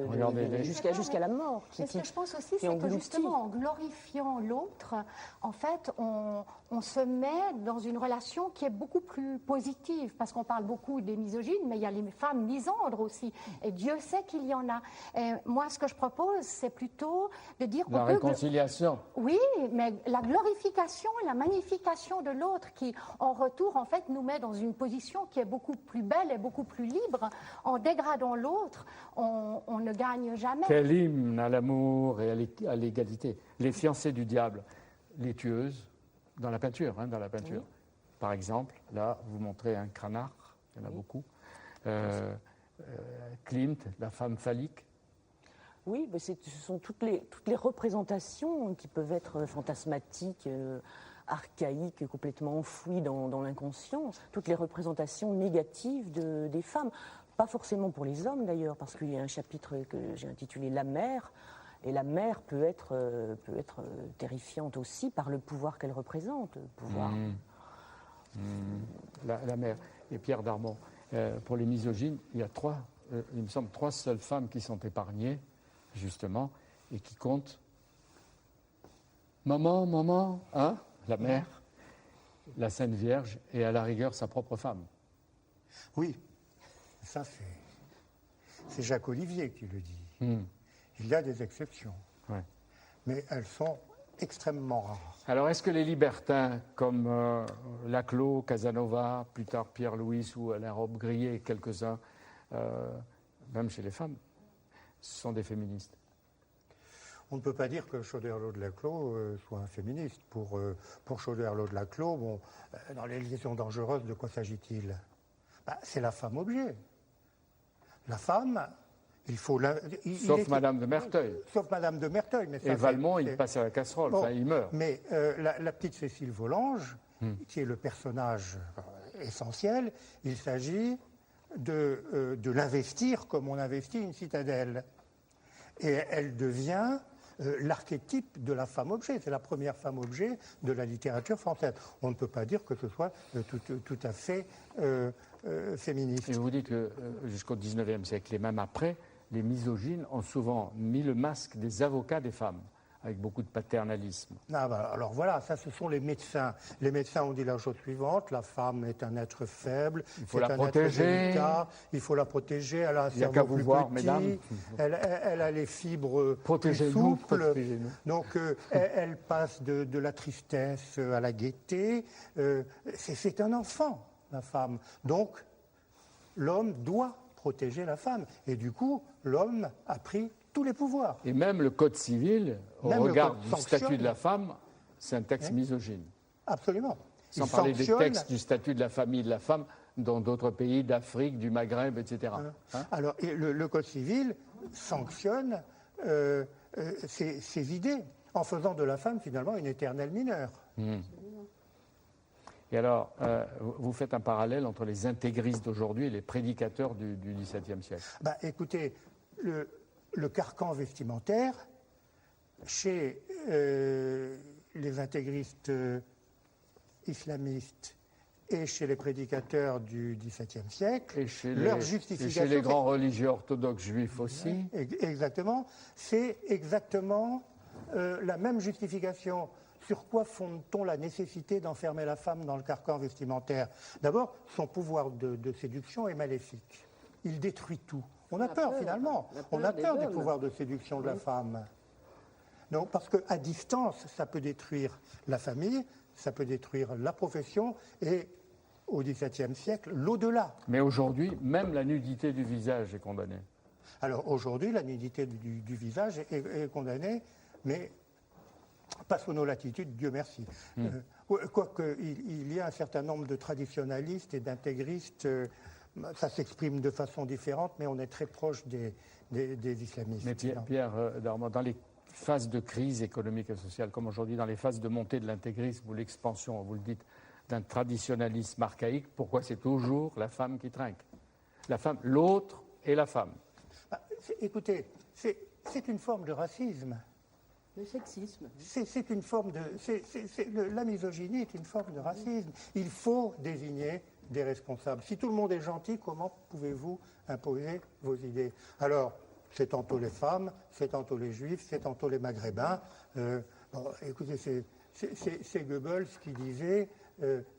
jusqu'à la mort. Mais ce que je pense aussi, c'est que justement, en glorifiant l'autre, en fait, on se met dans une relation qui est beaucoup plus positive, parce qu'on parle beaucoup des misogynes, mais il y a les femmes misandres aussi, et Dieu sait qu'il y en a. Et moi, ce que je propose, c'est plutôt de dire... La réconciliation. Oui, mais la glorification et la magnification de l'autre, qui, en retour, en fait, nous met dans une position qui est beaucoup plus belle et beaucoup plus libre. En dégradant l'autre, on ne gagne jamais. Quel hymne à l'amour et à l'égalité. Les fiancées du diable, les tueuses, dans la peinture. Oui. Par exemple, là, vous montrez un Cranach, il y en a beaucoup. Klimt, la femme phallique. Oui, mais ce sont toutes les représentations qui peuvent être fantasmatiques, archaïques, complètement enfouies dans l'inconscient, toutes les représentations négatives des femmes. Pas forcément pour les hommes d'ailleurs, parce qu'il y a un chapitre que j'ai intitulé « La mère », et la mère peut être terrifiante aussi par le pouvoir qu'elle représente. La mère. Et Pierre Darmon, pour les misogynes, il y a il me semble, 3 seules femmes qui sont épargnées, justement, et qui comptent. Maman, hein, la mère, la Sainte Vierge, et à la rigueur, sa propre femme. Oui, ça c'est Jacques Olivier qui le dit. Il y a des exceptions, Ouais. mais elles sont extrêmement rares. Alors, est-ce que les libertins, comme Laclos, Casanova, plus tard Pierre-Louis ou Alain Robbe-Grillet et quelques-uns, même chez les femmes, sont des féministes? On ne peut pas dire que Choderlos de Laclos soit un féministe. Pour Choderlos de Laclos, dans les liaisons dangereuses, de quoi s'agit-il? C'est la femme objet. La femme, il faut... Sauf Madame de Merteuil. Sauf Madame de Merteuil. Mais ça, et Valmont, il passe à la casserole, enfin, il meurt. Mais la petite Cécile Volange, qui est le personnage essentiel, il s'agit de l'investir comme on investit une citadelle. Et elle devient l'archétype de la femme objet. C'est la première femme objet de la littérature française. On ne peut pas dire que ce soit tout à fait féministe. Et vous dites que jusqu'au XIXe siècle, et même après, les misogynes ont souvent mis le masque des avocats des femmes, avec beaucoup de paternalisme. Alors voilà, ça ce sont les médecins. Les médecins ont dit la chose suivante: la femme est un être faible, il faut la protéger, il faut la protéger, elle a un cerveau qu'à vous plus voir, petit, mesdames. elle a les fibres plus Protégez-nous. Donc elle passe de la tristesse à la gaieté. C'est un enfant, la femme. Donc l'homme doit protéger la femme. Et du coup, l'homme a pris tous les pouvoirs. Et même le Code civil, au regard du statut de la femme, c'est un texte misogyne. Absolument. Sans parler des textes du statut de la famille de la femme dans d'autres pays d'Afrique, du Maghreb, etc. Alors, le Code civil sanctionne ces idées, en faisant de la femme, finalement, une éternelle mineure. Et alors, vous faites un parallèle entre les intégristes d'aujourd'hui et les prédicateurs du XVIIe siècle. Écoutez, le carcan vestimentaire, chez les intégristes islamistes et chez les prédicateurs du XVIIe siècle, leur justification... Et chez les grands religieux orthodoxes juifs aussi. Exactement. C'est exactement la même justification. Sur quoi fonde-t-on la nécessité d'enfermer la femme dans le carcan vestimentaire? D'abord, son pouvoir de séduction est maléfique. Il détruit tout. On a peur, finalement. On a peur du pouvoir de séduction de la femme. Non, parce qu'à distance, ça peut détruire la famille, ça peut détruire la profession et, au XVIIe siècle, l'au-delà. Mais aujourd'hui, même la nudité du visage est condamnée. Alors aujourd'hui, la nudité du visage est condamnée, mais pas sous nos latitudes, Dieu merci. Quoique, il y a un certain nombre de traditionalistes et d'intégristes... ça s'exprime de façon différente, mais on est très proche des islamistes. Mais Pierre Darmon, dans les phases de crise économique et sociale, comme aujourd'hui, dans les phases de montée de l'intégrisme ou l'expansion, vous le dites, d'un traditionnalisme archaïque, pourquoi c'est toujours la femme qui trinque? La femme, l'autre et la femme. Écoutez, c'est une forme de racisme. Le sexisme. C'est une forme de... la misogynie est une forme de racisme. Il faut désigner des responsables. Si tout le monde est gentil, comment pouvez-vous imposer vos idées? Alors, c'est tantôt les femmes, c'est tantôt les juifs, c'est tantôt les maghrébins. Écoutez, c'est Goebbels qui disait...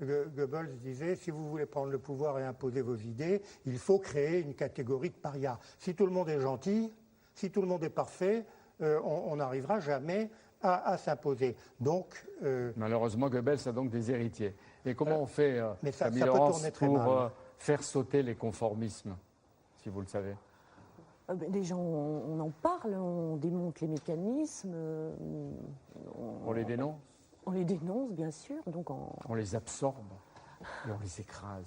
Goebbels disait, si vous voulez prendre le pouvoir et imposer vos idées, il faut créer une catégorie de parias. Si tout le monde est gentil, si tout le monde est parfait, on n'arrivera jamais à s'imposer. Donc, malheureusement, Goebbels a donc des héritiers. Et comment on fait, Camille Laurence, pour faire sauter les conformismes, si vous le savez? Les gens, on en parle, on démonte les mécanismes. On les dénonce? On les dénonce, bien sûr. Donc on les absorbe et on les écrase.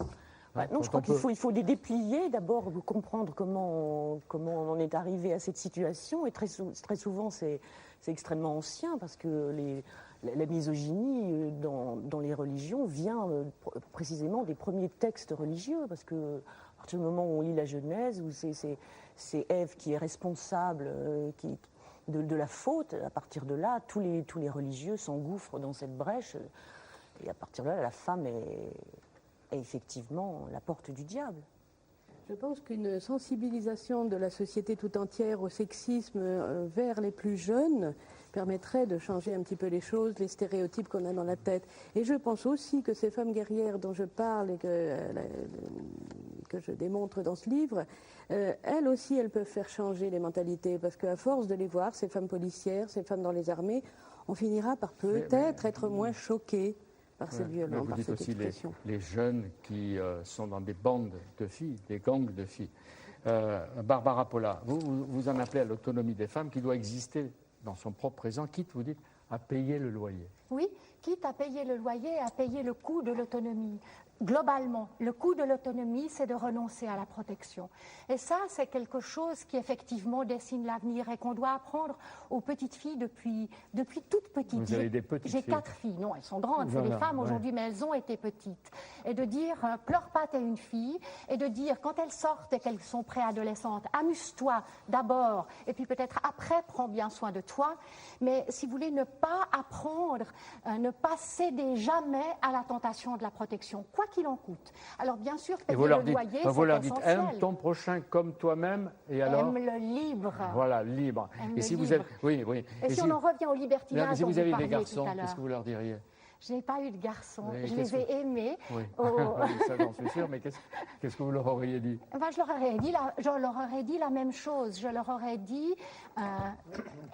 Non, je crois qu'il faut les déplier, d'abord comprendre comment on en est arrivé à cette situation. Et très souvent, c'est extrêmement ancien, parce que la misogynie dans les religions vient précisément des premiers textes religieux, parce que à partir du moment où on lit la Genèse, où c'est Ève qui est responsable de la faute, à partir de là, tous les religieux s'engouffrent dans cette brèche, et à partir de là, la femme est effectivement la porte du diable. Je pense qu'une sensibilisation de la société tout entière au sexisme vers les plus jeunes permettrait de changer un petit peu les choses, les stéréotypes qu'on a dans la tête. Et je pense aussi que ces femmes guerrières dont je parle et que je démontre dans ce livre, elles aussi, elles peuvent faire changer les mentalités, parce qu'à force de les voir, ces femmes policières, ces femmes dans les armées, on finira par peut-être être moins choqués par cette violence, par cette expression. Les jeunes qui sont dans des bandes de filles, des gangs de filles. Barbara Polla, vous en appelez à l'autonomie des femmes qui doit exister dans son propre présent, quitte, vous dites, à payer le loyer. Oui, quitte à payer le loyer, à payer le coût de l'autonomie. Globalement, le coût de l'autonomie, c'est de renoncer à la protection. Et ça, c'est quelque chose qui effectivement dessine l'avenir et qu'on doit apprendre aux petites filles depuis toutes petites. Vous avez des petites filles. J'ai 4 filles. Non, elles sont grandes, c'est des femmes aujourd'hui, mais elles ont été petites. Et de dire, pleure pas, t'es une fille. Et de dire, quand elles sortent et qu'elles sont préadolescentes, amuse-toi d'abord, et puis peut-être après, prends bien soin de toi. Mais si vous voulez, ne pas apprendre, ne pas céder jamais à la tentation de la protection, quoi qu'il en coûte. Alors bien sûr, payer le loyer, c'est vous leur dites, essentiel. aime ton prochain comme toi-même, et alors aime le libre. Voilà, libre. Aime et si le vous libre. avez, oui. Et si on en revient au libertinage, si vous avez des garçons, garçons, qu'est-ce que vous leur diriez? Je n'ai pas eu de garçons, Oui, je les ai aimés. Oui. Oh. Ça, j'en suis sûr, mais qu'est-ce que vous leur auriez dit? Ben, je leur aurais dit la même chose. Je leur aurais dit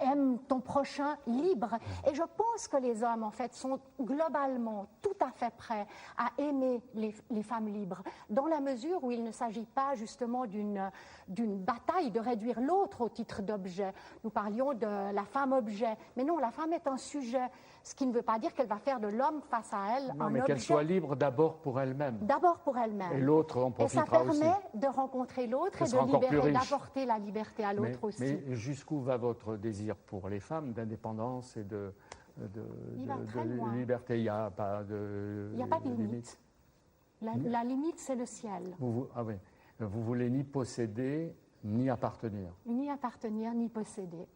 aime ton prochain libre. Et je pense que les hommes, en fait, sont globalement tout à fait prêts à aimer les femmes libres, dans la mesure où il ne s'agit pas justement d'une bataille de réduire l'autre au titre d'objet. Nous parlions de la femme objet, mais non, la femme est un sujet, ce qui ne veut pas dire qu'elle va faire de l'homme face à elle non, un mais objet. Qu'elle soit libre d'abord pour elle-même. D'abord pour elle-même. Et l'autre en profitera aussi. Et ça permet de rencontrer l'autre et de libérer, d'apporter la liberté à l'autre aussi. Mais jusqu'où va votre désir pour les femmes d'indépendance et de liberté? Il n'y a pas de limite. La limite, c'est le ciel. Vous voulez ni posséder, ni appartenir. Ni appartenir, ni posséder.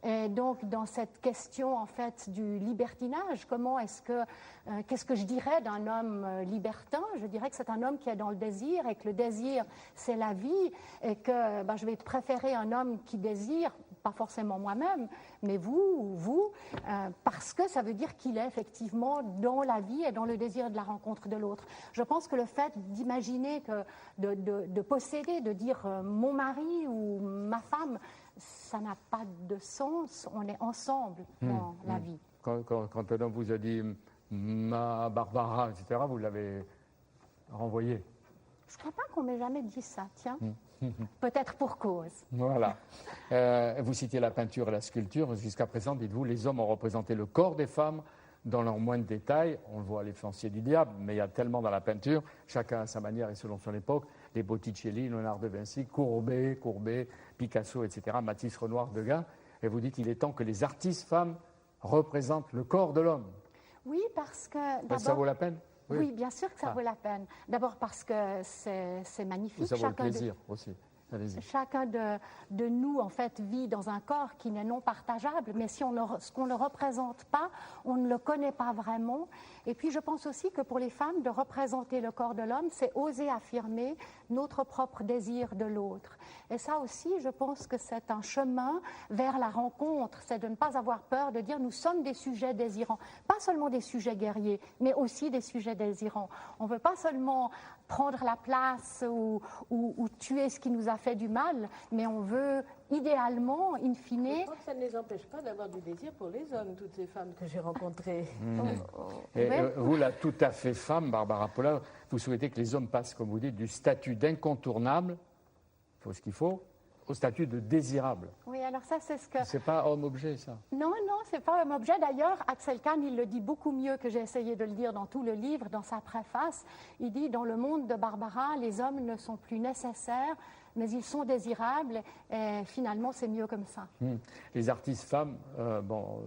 Et donc, dans cette question, en fait, du libertinage, qu'est-ce que je dirais d'un homme libertin? Je dirais que c'est un homme qui est dans le désir et que le désir, c'est la vie et que je vais préférer un homme qui désire, pas forcément moi-même, mais vous, parce que ça veut dire qu'il est effectivement dans la vie et dans le désir de la rencontre de l'autre. Je pense que le fait d'imaginer de posséder, de dire mon mari ou ma femme, ça n'a pas de sens, on est ensemble dans la vie. Quand un homme vous a dit ma Barbara, etc., vous l'avez renvoyé? Je ne crois pas qu'on m'ait jamais dit ça, tiens. Peut-être pour cause. Voilà. Vous citiez la peinture et la sculpture. Jusqu'à présent, dites-vous, les hommes ont représenté le corps des femmes dans leurs moindres détails. On le voit à l'Effancier du diable, mais il y a tellement dans la peinture, chacun à sa manière et selon son époque, les Botticelli, Léonard de Vinci, Courbet, Picasso, etc., Matisse, Renoir, Degas. Et vous dites qu'il est temps que les artistes femmes représentent le corps de l'homme. Oui, parce que d'abord... Ça vaut la peine? Oui, bien sûr que ça vaut la peine. D'abord parce que c'est magnifique. Ça vaut le plaisir aussi. Chacun de nous, en fait, vit dans un corps qui n'est non partageable, mais si ce qu'on ne représente pas, on ne le connaît pas vraiment. Et puis, je pense aussi que pour les femmes, de représenter le corps de l'homme, c'est oser affirmer notre propre désir de l'autre. Et ça aussi, je pense que c'est un chemin vers la rencontre, c'est de ne pas avoir peur de dire nous sommes des sujets désirants. Pas seulement des sujets guerriers, mais aussi des sujets désirants. On ne veut pas seulement prendre la place ou tuer ce qui nous a fait du mal, mais on veut idéalement, in fine... Je crois que ça ne les empêche pas d'avoir du désir pour les hommes, toutes ces femmes que j'ai rencontrées. Et vous, là, tout à fait femme, Barbara Polla, vous souhaitez que les hommes passent, comme vous dites, du statut d'incontournable, il faut ce qu'il faut, au statut de désirable. Oui, alors ça, c'est ce que... C'est pas homme-objet, ça. Non, non, c'est pas un objet. D'ailleurs, Axel Kahn, il le dit beaucoup mieux que j'ai essayé de le dire dans tout le livre, dans sa préface. Il dit, dans le monde de Barbara, les hommes ne sont plus nécessaires, mais ils sont désirables, et finalement, c'est mieux comme ça. Les artistes femmes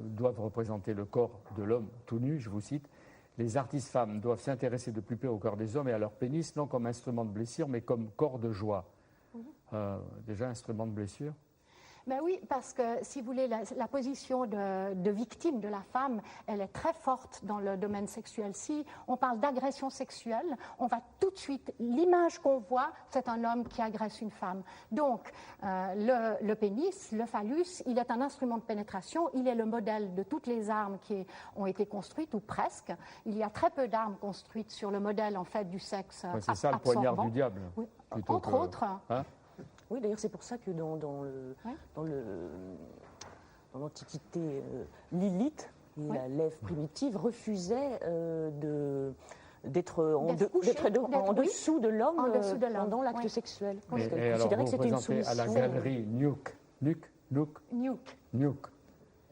doivent représenter le corps de l'homme tout nu, je vous cite. Les artistes femmes doivent s'intéresser de plus près au corps des hommes et à leur pénis, non comme instrument de blessure, mais comme corps de joie. Déjà, instrument de blessure. Ben oui, parce que, si vous voulez, la position de victime de la femme, elle est très forte dans le domaine sexuel. Si on parle d'agression sexuelle, on va tout de suite, l'image qu'on voit, c'est un homme qui agresse une femme. Donc, le pénis, le phallus, il est un instrument de pénétration, il est le modèle de toutes les armes qui ont été construites, ou presque. Il y a très peu d'armes construites sur le modèle, en fait, du sexe absorbant. C'est ça, le poignard du diable. Oui. Entre autres. Hein? Oui, d'ailleurs, c'est pour ça que dans l'Antiquité, Lilith, la lèvre primitive, refusait d'être en dessous de l'homme pendant l'acte sexuel. Parce qu'elle considérait que c'était une soumission. À la galerie Nuke,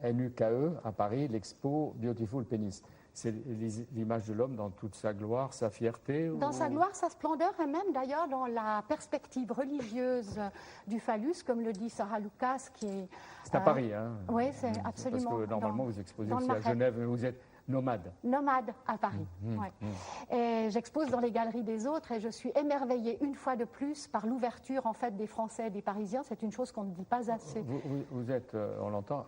N-U-K-E, à Paris, l'expo Beautiful Penis. C'est l'image de l'homme dans toute sa gloire, sa fierté. Dans sa gloire, sa splendeur, et même d'ailleurs dans la perspective religieuse du phallus, comme le dit Sarah Lucas, qui est... C'est à Paris, hein? Oui, c'est absolument... Parce que normalement, vous exposez aussi à Genève, mais vous êtes nomade. Nomade à Paris, Et j'expose dans les galeries des autres, et je suis émerveillée une fois de plus par l'ouverture, en fait, des Français et des Parisiens. C'est une chose qu'on ne dit pas assez. Vous êtes, on l'entend...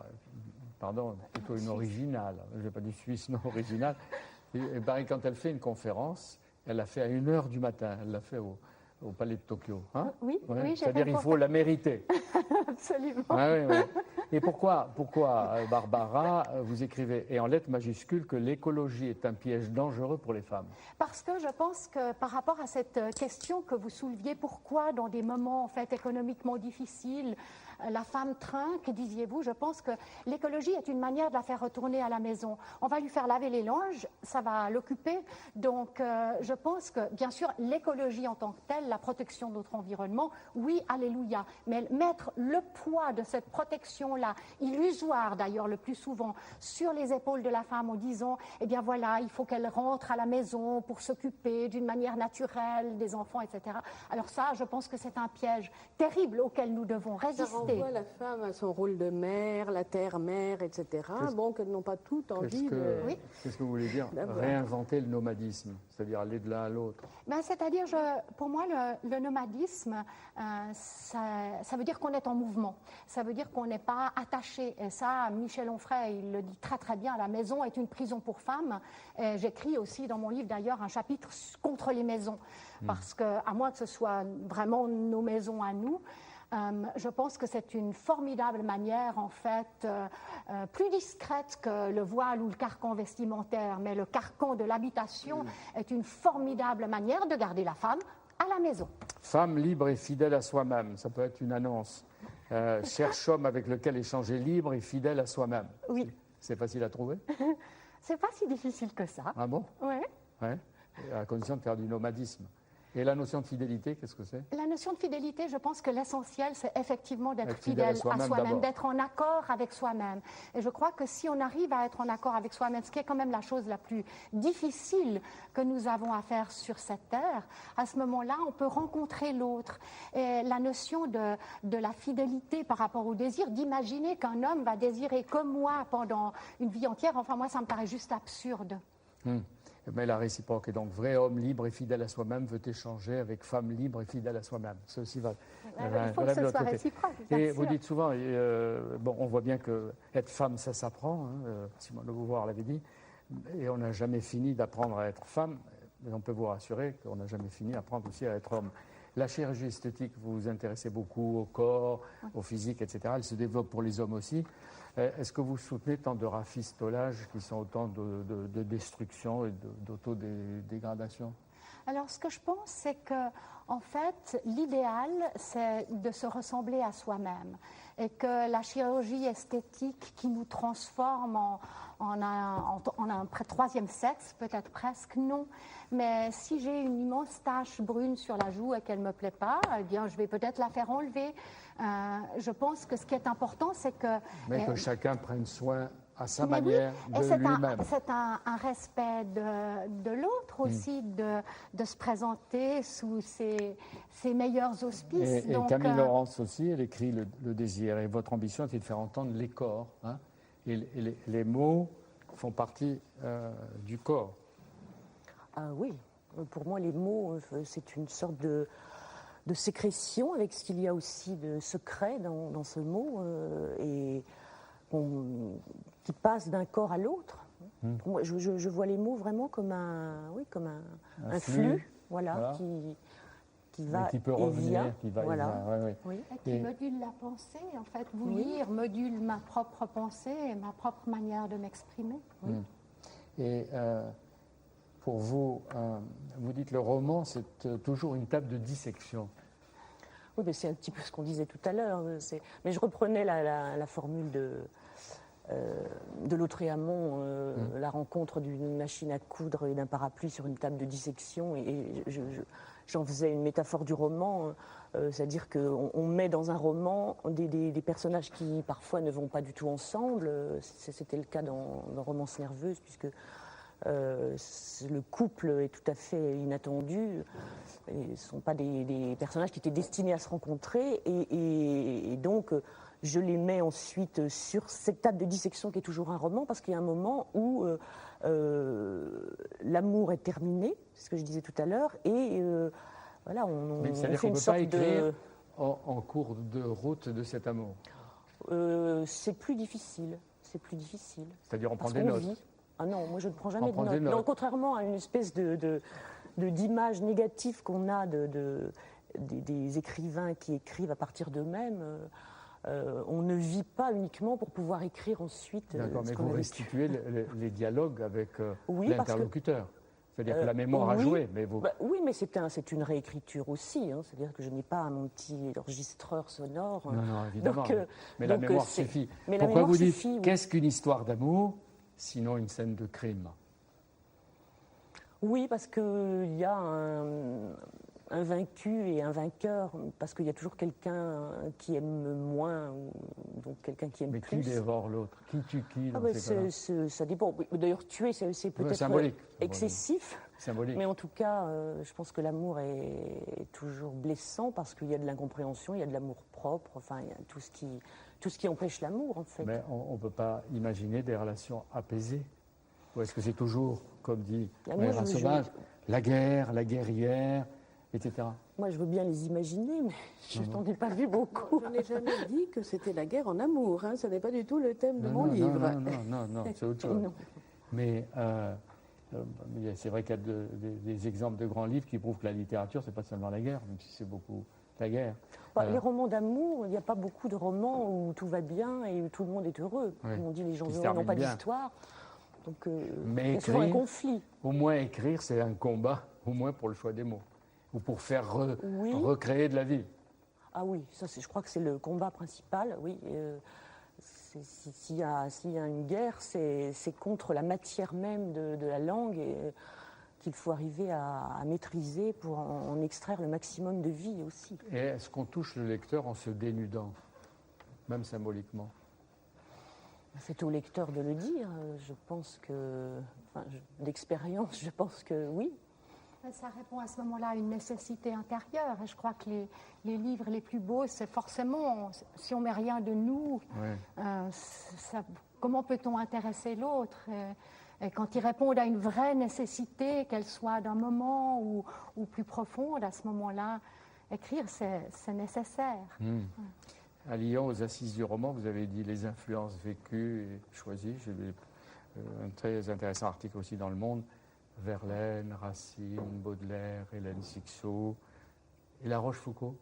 Pardon, plutôt une originale. Je n'ai pas dit suisse, non originale. Et Paris, quand elle fait une conférence, elle l'a fait à 1h du matin. Elle l'a fait au Palais de Tokyo. Hein? Oui, c'est-à-dire qu'il faut la mériter. Absolument. Oui. Et pourquoi, Barbara, vous écrivez, et en lettres majuscules, que l'écologie est un piège dangereux pour les femmes? Parce que je pense que par rapport à cette question que vous souleviez, pourquoi dans des moments en fait économiquement difficiles, la femme trinque, disiez-vous, je pense que l'écologie est une manière de la faire retourner à la maison. On va lui faire laver les linges, ça va l'occuper. Donc je pense que, bien sûr, l'écologie en tant que telle, la protection de notre environnement, oui, alléluia. Mais mettre le poids de cette protection-là, illusoire d'ailleurs le plus souvent, sur les épaules de la femme en disant, eh bien voilà, il faut qu'elle rentre à la maison pour s'occuper d'une manière naturelle des enfants, etc. Alors ça, je pense que c'est un piège terrible auquel nous devons résister. Ça renvoie la femme à son rôle de mère, la terre-mère, etc. Bon, qu'elles n'ont pas toutes envie de... Oui. Qu'est-ce que vous voulez dire? Réinventer le nomadisme, c'est-à-dire aller de l'un à l'autre. C'est-à-dire, pour moi, le nomadisme, ça veut dire qu'on est en mouvement. Ça veut dire qu'on n'est pas attaché. Et ça, Michel Onfray, il le dit très très bien, la maison est une prison pour femmes. J'écris aussi dans mon livre, d'ailleurs, un chapitre contre les maisons. Parce qu'à moins que ce soit vraiment nos maisons à nous, je pense que c'est une formidable manière, en fait, plus discrète que le voile ou le carcan vestimentaire, mais le carcan de l'habitation est une formidable manière de garder la femme à la maison. Femme libre et fidèle à soi-même, ça peut être une annonce. Cherche homme avec lequel échanger libre et fidèle à soi-même. Oui. C'est facile à trouver? C'est pas si difficile que ça. Ah bon? Oui. Ouais. À condition de faire du nomadisme. Et la notion de fidélité, qu'est-ce que c'est? La notion de fidélité, je pense que l'essentiel, c'est effectivement d'être fidèle à soi-même, d'être en accord avec soi-même. Et je crois que si on arrive à être en accord avec soi-même, ce qui est quand même la chose la plus difficile que nous avons à faire sur cette terre, à ce moment-là, on peut rencontrer l'autre. Et la notion de la fidélité par rapport au désir, d'imaginer qu'un homme va désirer comme moi pendant une vie entière, enfin moi, ça me paraît juste absurde. Mais la réciproque est donc vrai homme libre et fidèle à soi-même veut échanger avec femme libre et fidèle à soi-même. Ceci va. Il faut que ce soit réciproque. Et vous dites souvent, on voit bien que être femme, ça s'apprend. Simone de Beauvoir l'avait dit. Et on n'a jamais fini d'apprendre à être femme. Mais on peut vous rassurer qu'on n'a jamais fini d'apprendre aussi à être homme. La chirurgie esthétique, vous vous intéressez beaucoup au corps, au physique, etc. Elle se développe pour les hommes aussi. Est-ce que vous soutenez tant de rafistolages qui sont autant de destruction et d'autodégradation? Alors, ce que je pense, c'est que, en fait, l'idéal, c'est de se ressembler à soi-même. et que la chirurgie esthétique qui nous transforme en un troisième sexe, peut-être presque non, mais si j'ai une immense tache brune sur la joue et qu'elle ne me plaît pas, eh bien je vais peut-être la faire enlever. Je pense que ce qui est important, c'est que... Mais que chacun prenne soin à sa mais manière oui, de lui-même. C'est un respect de l'autre aussi, de se présenter sous ses meilleurs auspices. Et Camille Laurence aussi, elle écrit le désir. Et votre ambition, c'est de faire entendre les corps. Hein, et les mots font partie du corps. Ah oui, pour moi, les mots, c'est une sorte de sécrétion avec ce qu'il y a aussi de secret dans ce mot. Et qui passe d'un corps à l'autre. Moi, je vois les mots vraiment comme un flux, voilà. Qui va qui peut et revenir, vient, qui va voilà. et vient. Oui, et qui module la pensée. En fait, vous lire module ma propre pensée et ma propre manière de m'exprimer. Et pour vous, vous dites le roman, c'est toujours une table de dissection. Oui, mais c'est un petit peu ce qu'on disait tout à l'heure. Mais je reprenais la formule de Lautréamont, la rencontre d'une machine à coudre et d'un parapluie sur une table de dissection. Et j'en faisais une métaphore du roman, c'est-à-dire qu'on met dans un roman des personnages qui parfois ne vont pas du tout ensemble. C'était le cas dans Romance nerveuse, puisque le couple est tout à fait inattendu. Ce ne sont pas des personnages qui étaient destinés à se rencontrer. Et donc, je les mets ensuite sur cette table de dissection qui est toujours un roman, parce qu'il y a un moment où l'amour est terminé, c'est ce que je disais tout à l'heure, et voilà, on fait une sorte de... en cours de route de cet amour. C'est plus difficile. C'est-à-dire on prend des notes. Ah non, moi je ne prends jamais de notes. Non, contrairement à une espèce d'image négative qu'on a des écrivains qui écrivent à partir d'eux-mêmes, on ne vit pas uniquement pour pouvoir écrire ensuite. D'accord, mais vous restituez les dialogues avec l'interlocuteur. C'est-à-dire que la mémoire a oui, joué, mais vous... oui, mais c'est une réécriture aussi. Hein, c'est-à-dire que je n'ai pas mon petit enregistreur sonore. Non, évidemment. Donc, mais la mémoire suffit. Pourquoi vous dites qu'est-ce qu'une histoire d'amour, sinon une scène de crime? Oui, parce qu'il y a un vaincu et un vainqueur, parce qu'il y a toujours quelqu'un qui aime moins, donc quelqu'un qui aime plus. Mais qui dévore l'autre? Qui tue qui dans ces cas-là? Ça dépend. D'ailleurs, tuer, c'est peut-être excessif. Symbolique. Mais en tout cas, je pense que l'amour est toujours blessant, parce qu'il y a de l'incompréhension, il y a de l'amour propre, enfin, il y a tout ce qui empêche l'amour, en fait. Mais on ne peut pas imaginer des relations apaisées? Ou est-ce que c'est toujours, comme dit Mayra Sauvage, la guerre, la guerrière, etc. Moi, je veux bien les imaginer, mais je n'en ai pas vu beaucoup. Je n'ai jamais dit que c'était la guerre en amour. Hein. Ce n'est pas du tout le thème de mon livre. Non, c'est autre chose. Mais c'est vrai qu'il y a des exemples de grands livres qui prouvent que la littérature, ce n'est pas seulement la guerre, même si c'est beaucoup la guerre. Les romans d'amour, il n'y a pas beaucoup de romans où tout va bien et où tout le monde est heureux. Oui. Comme on dit, les gens heureux n'ont pas d'histoire. Donc, mais il y a souvent un conflit. Au moins écrire, c'est un combat, au moins pour le choix des mots, ou pour faire recréer de la vie. Ah oui, ça, je crois que c'est le combat principal, oui. S'il y a une guerre, c'est contre la matière même de la langue qu'il faut arriver à maîtriser pour en extraire le maximum de vie aussi. Et est-ce qu'on touche le lecteur en se dénudant, même symboliquement? C'est au lecteur de le dire. Je pense que, d'expérience, je pense que oui. Ça répond à ce moment-là à une nécessité intérieure. Et je crois que les livres les plus beaux, c'est forcément, si on ne met rien de nous, comment peut-on intéresser l'autre? Et quand ils répondent à une vraie nécessité, qu'elle soit d'un moment ou plus profonde, à ce moment-là, écrire, c'est nécessaire. À Lyon, aux Assises du roman, vous avez dit les influences vécues et choisies. J'ai lu un très intéressant article aussi dans Le Monde. Verlaine, Racine, Baudelaire, Hélène Sixot et La Rochefoucauld.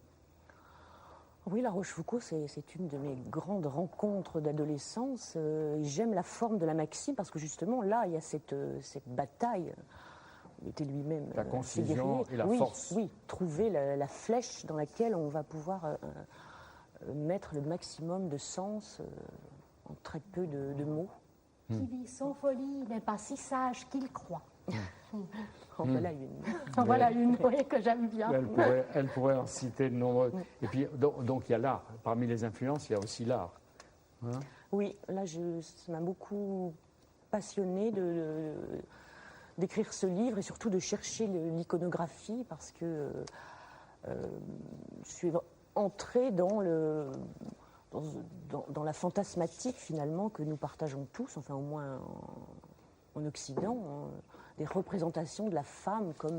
Oui, La Rochefoucauld, c'est une de mes grandes rencontres d'adolescence. J'aime la forme de la maxime parce que justement, là, il y a cette bataille. Il était lui-même la concision et la force. Oui, trouver la flèche dans laquelle on va pouvoir mettre le maximum de sens en très peu de mots. Qui vit sans folie n'est pas si sage qu'il croit. En voilà une. En voilà une, oui, que j'aime bien. Elle pourrait en citer de nombreuses. Et puis, donc il y a l'art. Parmi les influences, il y a aussi l'art. Hein? Oui, là, ça m'a beaucoup passionné d'écrire ce livre et surtout de chercher l'iconographie parce que je suis entrée dans la fantasmatique finalement que nous partageons tous, enfin au moins en Occident, hein, des représentations de la femme comme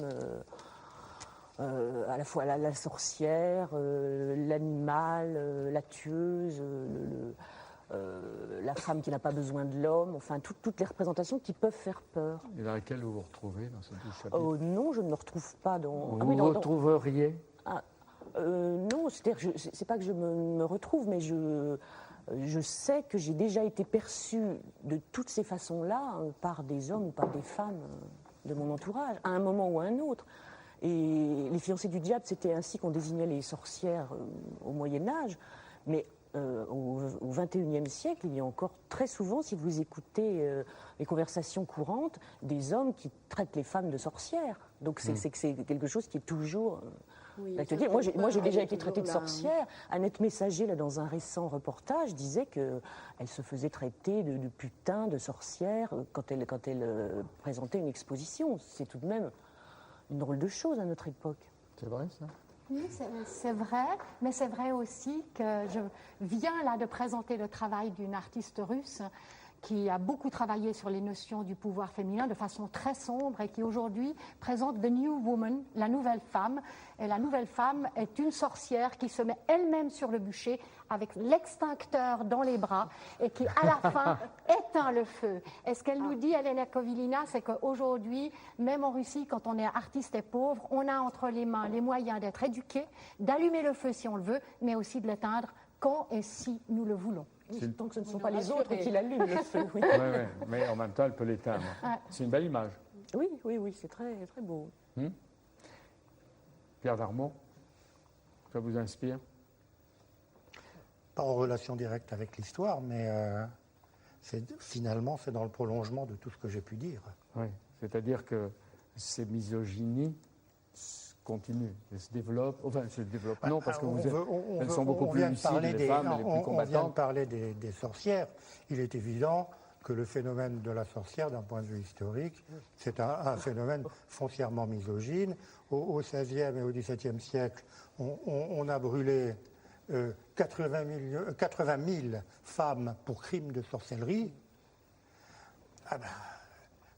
à la fois la sorcière, l'animal, la tueuse, la femme qui n'a pas besoin de l'homme, enfin toutes les représentations qui peuvent faire peur. Et dans laquelle vous vous retrouvez dans ce 12 chapitres? Non, je ne me retrouve pas dans... Vous retrouveriez? Non, c'est-à-dire, c'est pas que je me retrouve, mais je sais que j'ai déjà été perçue de toutes ces façons-là par des hommes ou par des femmes de mon entourage, à un moment ou à un autre. Et les fiancées du diable, c'était ainsi qu'on désignait les sorcières au Moyen-Âge. Mais au XXIe siècle, il y a encore très souvent, si vous écoutez les conversations courantes, des hommes qui traitent les femmes de sorcières. Donc c'est quelque chose qui est toujours... Oui, moi, j'ai déjà été traitée de sorcière. Annette Messager, là, dans un récent reportage, disait qu'elle se faisait traiter de putain, de sorcière, quand elle présentait une exposition. C'est tout de même une drôle de chose à notre époque. C'est vrai, ça? Oui, c'est vrai, mais c'est vrai aussi que je viens là de présenter le travail d'une artiste russe qui a beaucoup travaillé sur les notions du pouvoir féminin de façon très sombre et qui aujourd'hui présente The New Woman, la nouvelle femme. Et la nouvelle femme est une sorcière qui se met elle-même sur le bûcher avec l'extincteur dans les bras et qui, à la fin, éteint le feu. Et ce qu'elle nous dit, Elena Kovilina, c'est qu'aujourd'hui, même en Russie, quand on est artiste et pauvre, on a entre les mains les moyens d'être éduqué, d'allumer le feu si on le veut, mais aussi de l'éteindre quand et si nous le voulons. Tant que ce ne sont pas les autres qui l'allument, le feu. Oui. Ouais, mais en même temps, elle peut l'éteindre. C'est une belle image. Oui, c'est très, très beau. Pierre Darmon, ça vous inspire? Pas en relation directe avec l'histoire, mais finalement, c'est dans le prolongement de tout ce que j'ai pu dire. Oui, c'est-à-dire que ces misogynies continuent, elles se développent, enfin, elles se développent, non, parce que elles sont beaucoup plus lucides, les femmes, les plus combattantes. On vient de parler des sorcières. Il est évident que le phénomène de la sorcière, d'un point de vue historique, c'est un phénomène foncièrement misogyne. Au XVIe et au XVIIe siècle, on a brûlé 80 000 femmes pour crimes de sorcellerie.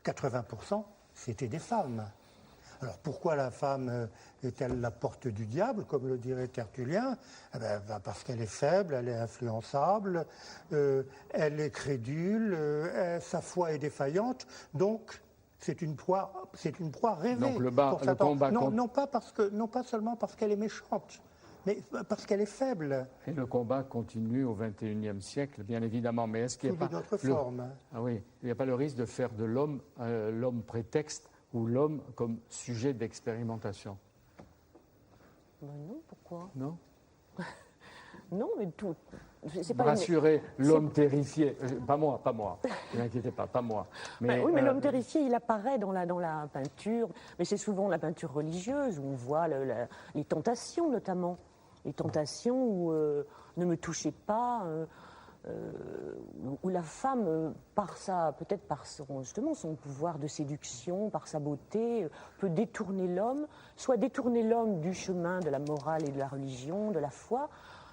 80%, c'était des femmes. Alors pourquoi la femme est-elle la porte du diable, comme le dirait Tertullien? Parce qu'elle est faible, elle est influençable, elle est crédule, sa foi est défaillante, donc c'est une proie rêvée. Donc le combat non pas seulement parce qu'elle est méchante, mais parce qu'elle est faible. Et le combat continue au XXIe siècle, bien évidemment. Mais est-ce qu'il n'y a pas d'autre forme? Ah oui, il n'y a pas le risque de faire de l'homme prétexte ou l'homme comme sujet d'expérimentation? Non, pourquoi? Non. Non, mais tout. Rassurer l'homme terrifié. Pas moi. Ne vous inquiétez pas moi. Mais, oui, mais l'homme terrifié, il apparaît dans la peinture. Mais c'est souvent la peinture religieuse où on voit les tentations, notamment. Les tentations où ne me touchez pas. Où la femme, peut-être par son pouvoir de séduction, par sa beauté, peut détourner l'homme, soit détourner l'homme du chemin de la morale et de la religion, de la foi,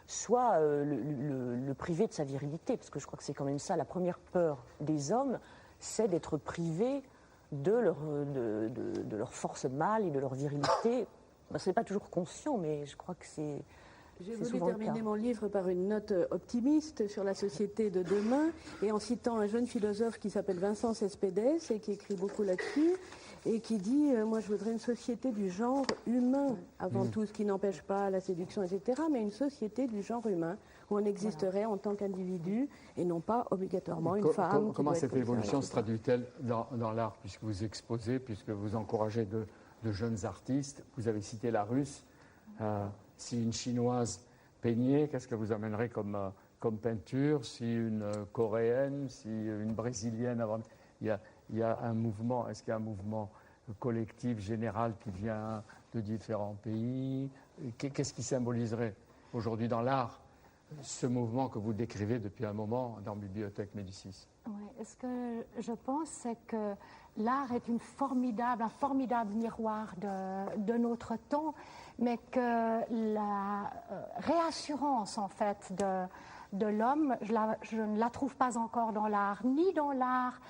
soit le priver de sa virilité, parce que je crois que c'est quand même ça, la première peur des hommes, c'est d'être privés de leur force mâle et de leur virilité. Ce n'est pas toujours conscient, mais je crois que c'est... J'ai voulu terminer mon livre par une note optimiste sur la société de demain et en citant un jeune philosophe qui s'appelle Vincent Cespedes et qui écrit beaucoup là-dessus et qui dit moi je voudrais une société du genre humain avant tout, ce qui n'empêche pas la séduction, etc., mais une société du genre humain où on existerait en tant qu'individu et non pas obligatoirement une femme. Comment cette évolution se traduit-elle dans l'art, puisque vous exposez, puisque vous encouragez de jeunes artistes? Vous avez cité la Russe. Si une Chinoise peignez, qu'est-ce que vous amènerez comme peinture? Si une coréenne, si une brésilienne, il y a un mouvement, est-ce qu'il y a un mouvement collectif, général qui vient de différents pays? Qu'est-ce qui symboliserait aujourd'hui dans l'art ce mouvement que vous décrivez depuis un moment dans Bibliothèque Médicis? Oui, ce que je pense, c'est que l'art est un formidable miroir de notre temps, mais que la réassurance, en fait, de l'homme, je ne la trouve pas encore dans l'art, ni dans l'art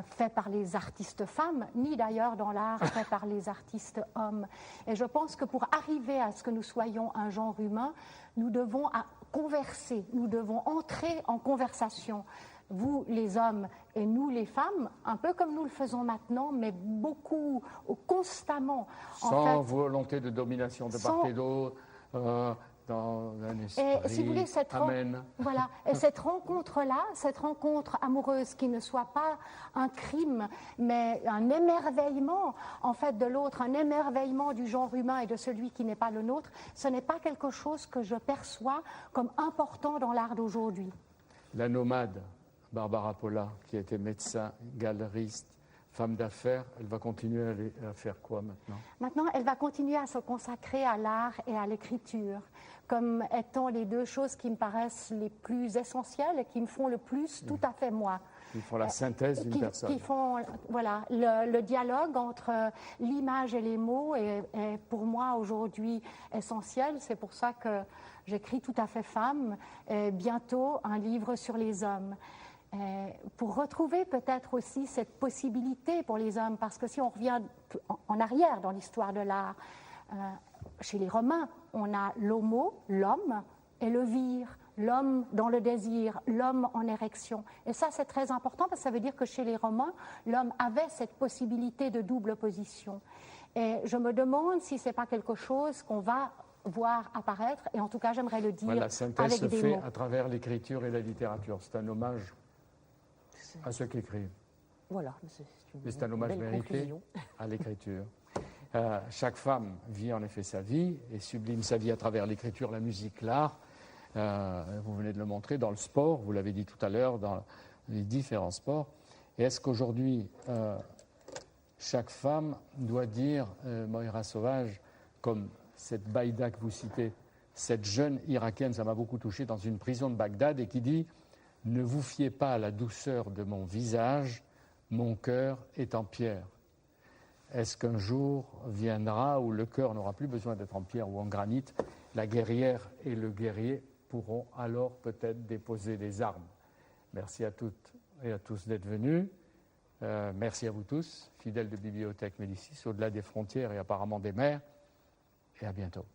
fait par les artistes femmes, ni d'ailleurs dans l'art fait par les artistes hommes. Et je pense que pour arriver à ce que nous soyons un genre humain, nous devons converser, nous devons entrer en conversation. Vous, les hommes, et nous, les femmes, un peu comme nous le faisons maintenant, mais beaucoup, constamment. Sans volonté de domination de part et d'autre, dans un esprit. Et si vous voulez, Amen. Voilà. Et cette rencontre-là, cette rencontre amoureuse qui ne soit pas un crime, mais un émerveillement, en fait, de l'autre, un émerveillement du genre humain et de celui qui n'est pas le nôtre, ce n'est pas quelque chose que je perçois comme important dans l'art d'aujourd'hui. La nomade, Barbara Polla, qui était médecin, galeriste, femme d'affaires, elle va continuer à faire quoi maintenant? Maintenant, elle va continuer à se consacrer à l'art et à l'écriture, comme étant les deux choses qui me paraissent les plus essentielles et qui me font le plus tout à fait moi. Qui font la synthèse d'une personne. Qui font, voilà, le dialogue entre l'image et les mots est pour moi aujourd'hui essentiel. C'est pour ça que j'écris Tout à fait femme, et bientôt un livre sur les hommes. Pour retrouver peut-être aussi cette possibilité pour les hommes, parce que si on revient en arrière dans l'histoire de l'art, chez les Romains, on a l'homo, l'homme, et le vir, l'homme dans le désir, l'homme en érection. Et ça, c'est très important parce que ça veut dire que chez les Romains, l'homme avait cette possibilité de double position. Et je me demande si ce n'est pas quelque chose qu'on va voir apparaître, et en tout cas, j'aimerais le dire avec des mots. La synthèse se fait à travers l'écriture et la littérature. C'est un hommage à ceux qui écrivent. Voilà. C'est un hommage mérité à l'écriture. Chaque femme vit en effet sa vie et sublime sa vie à travers l'écriture, la musique, l'art. Vous venez de le montrer dans le sport, vous l'avez dit tout à l'heure, dans les différents sports. Et est-ce qu'aujourd'hui, chaque femme doit dire, Moira Sauvage, comme cette Baïda que vous citez, cette jeune Irakienne, ça m'a beaucoup touché, dans une prison de Bagdad, et qui dit « Ne vous fiez pas à la douceur de mon visage, mon cœur est en pierre ». Est-ce qu'un jour viendra où le cœur n'aura plus besoin d'être en pierre ou en granit? La guerrière et le guerrier pourront alors peut-être déposer les armes. Merci à toutes et à tous d'être venus. Merci à vous tous, fidèles de Bibliothèque Médicis, au-delà des frontières et apparemment des mers. Et à bientôt.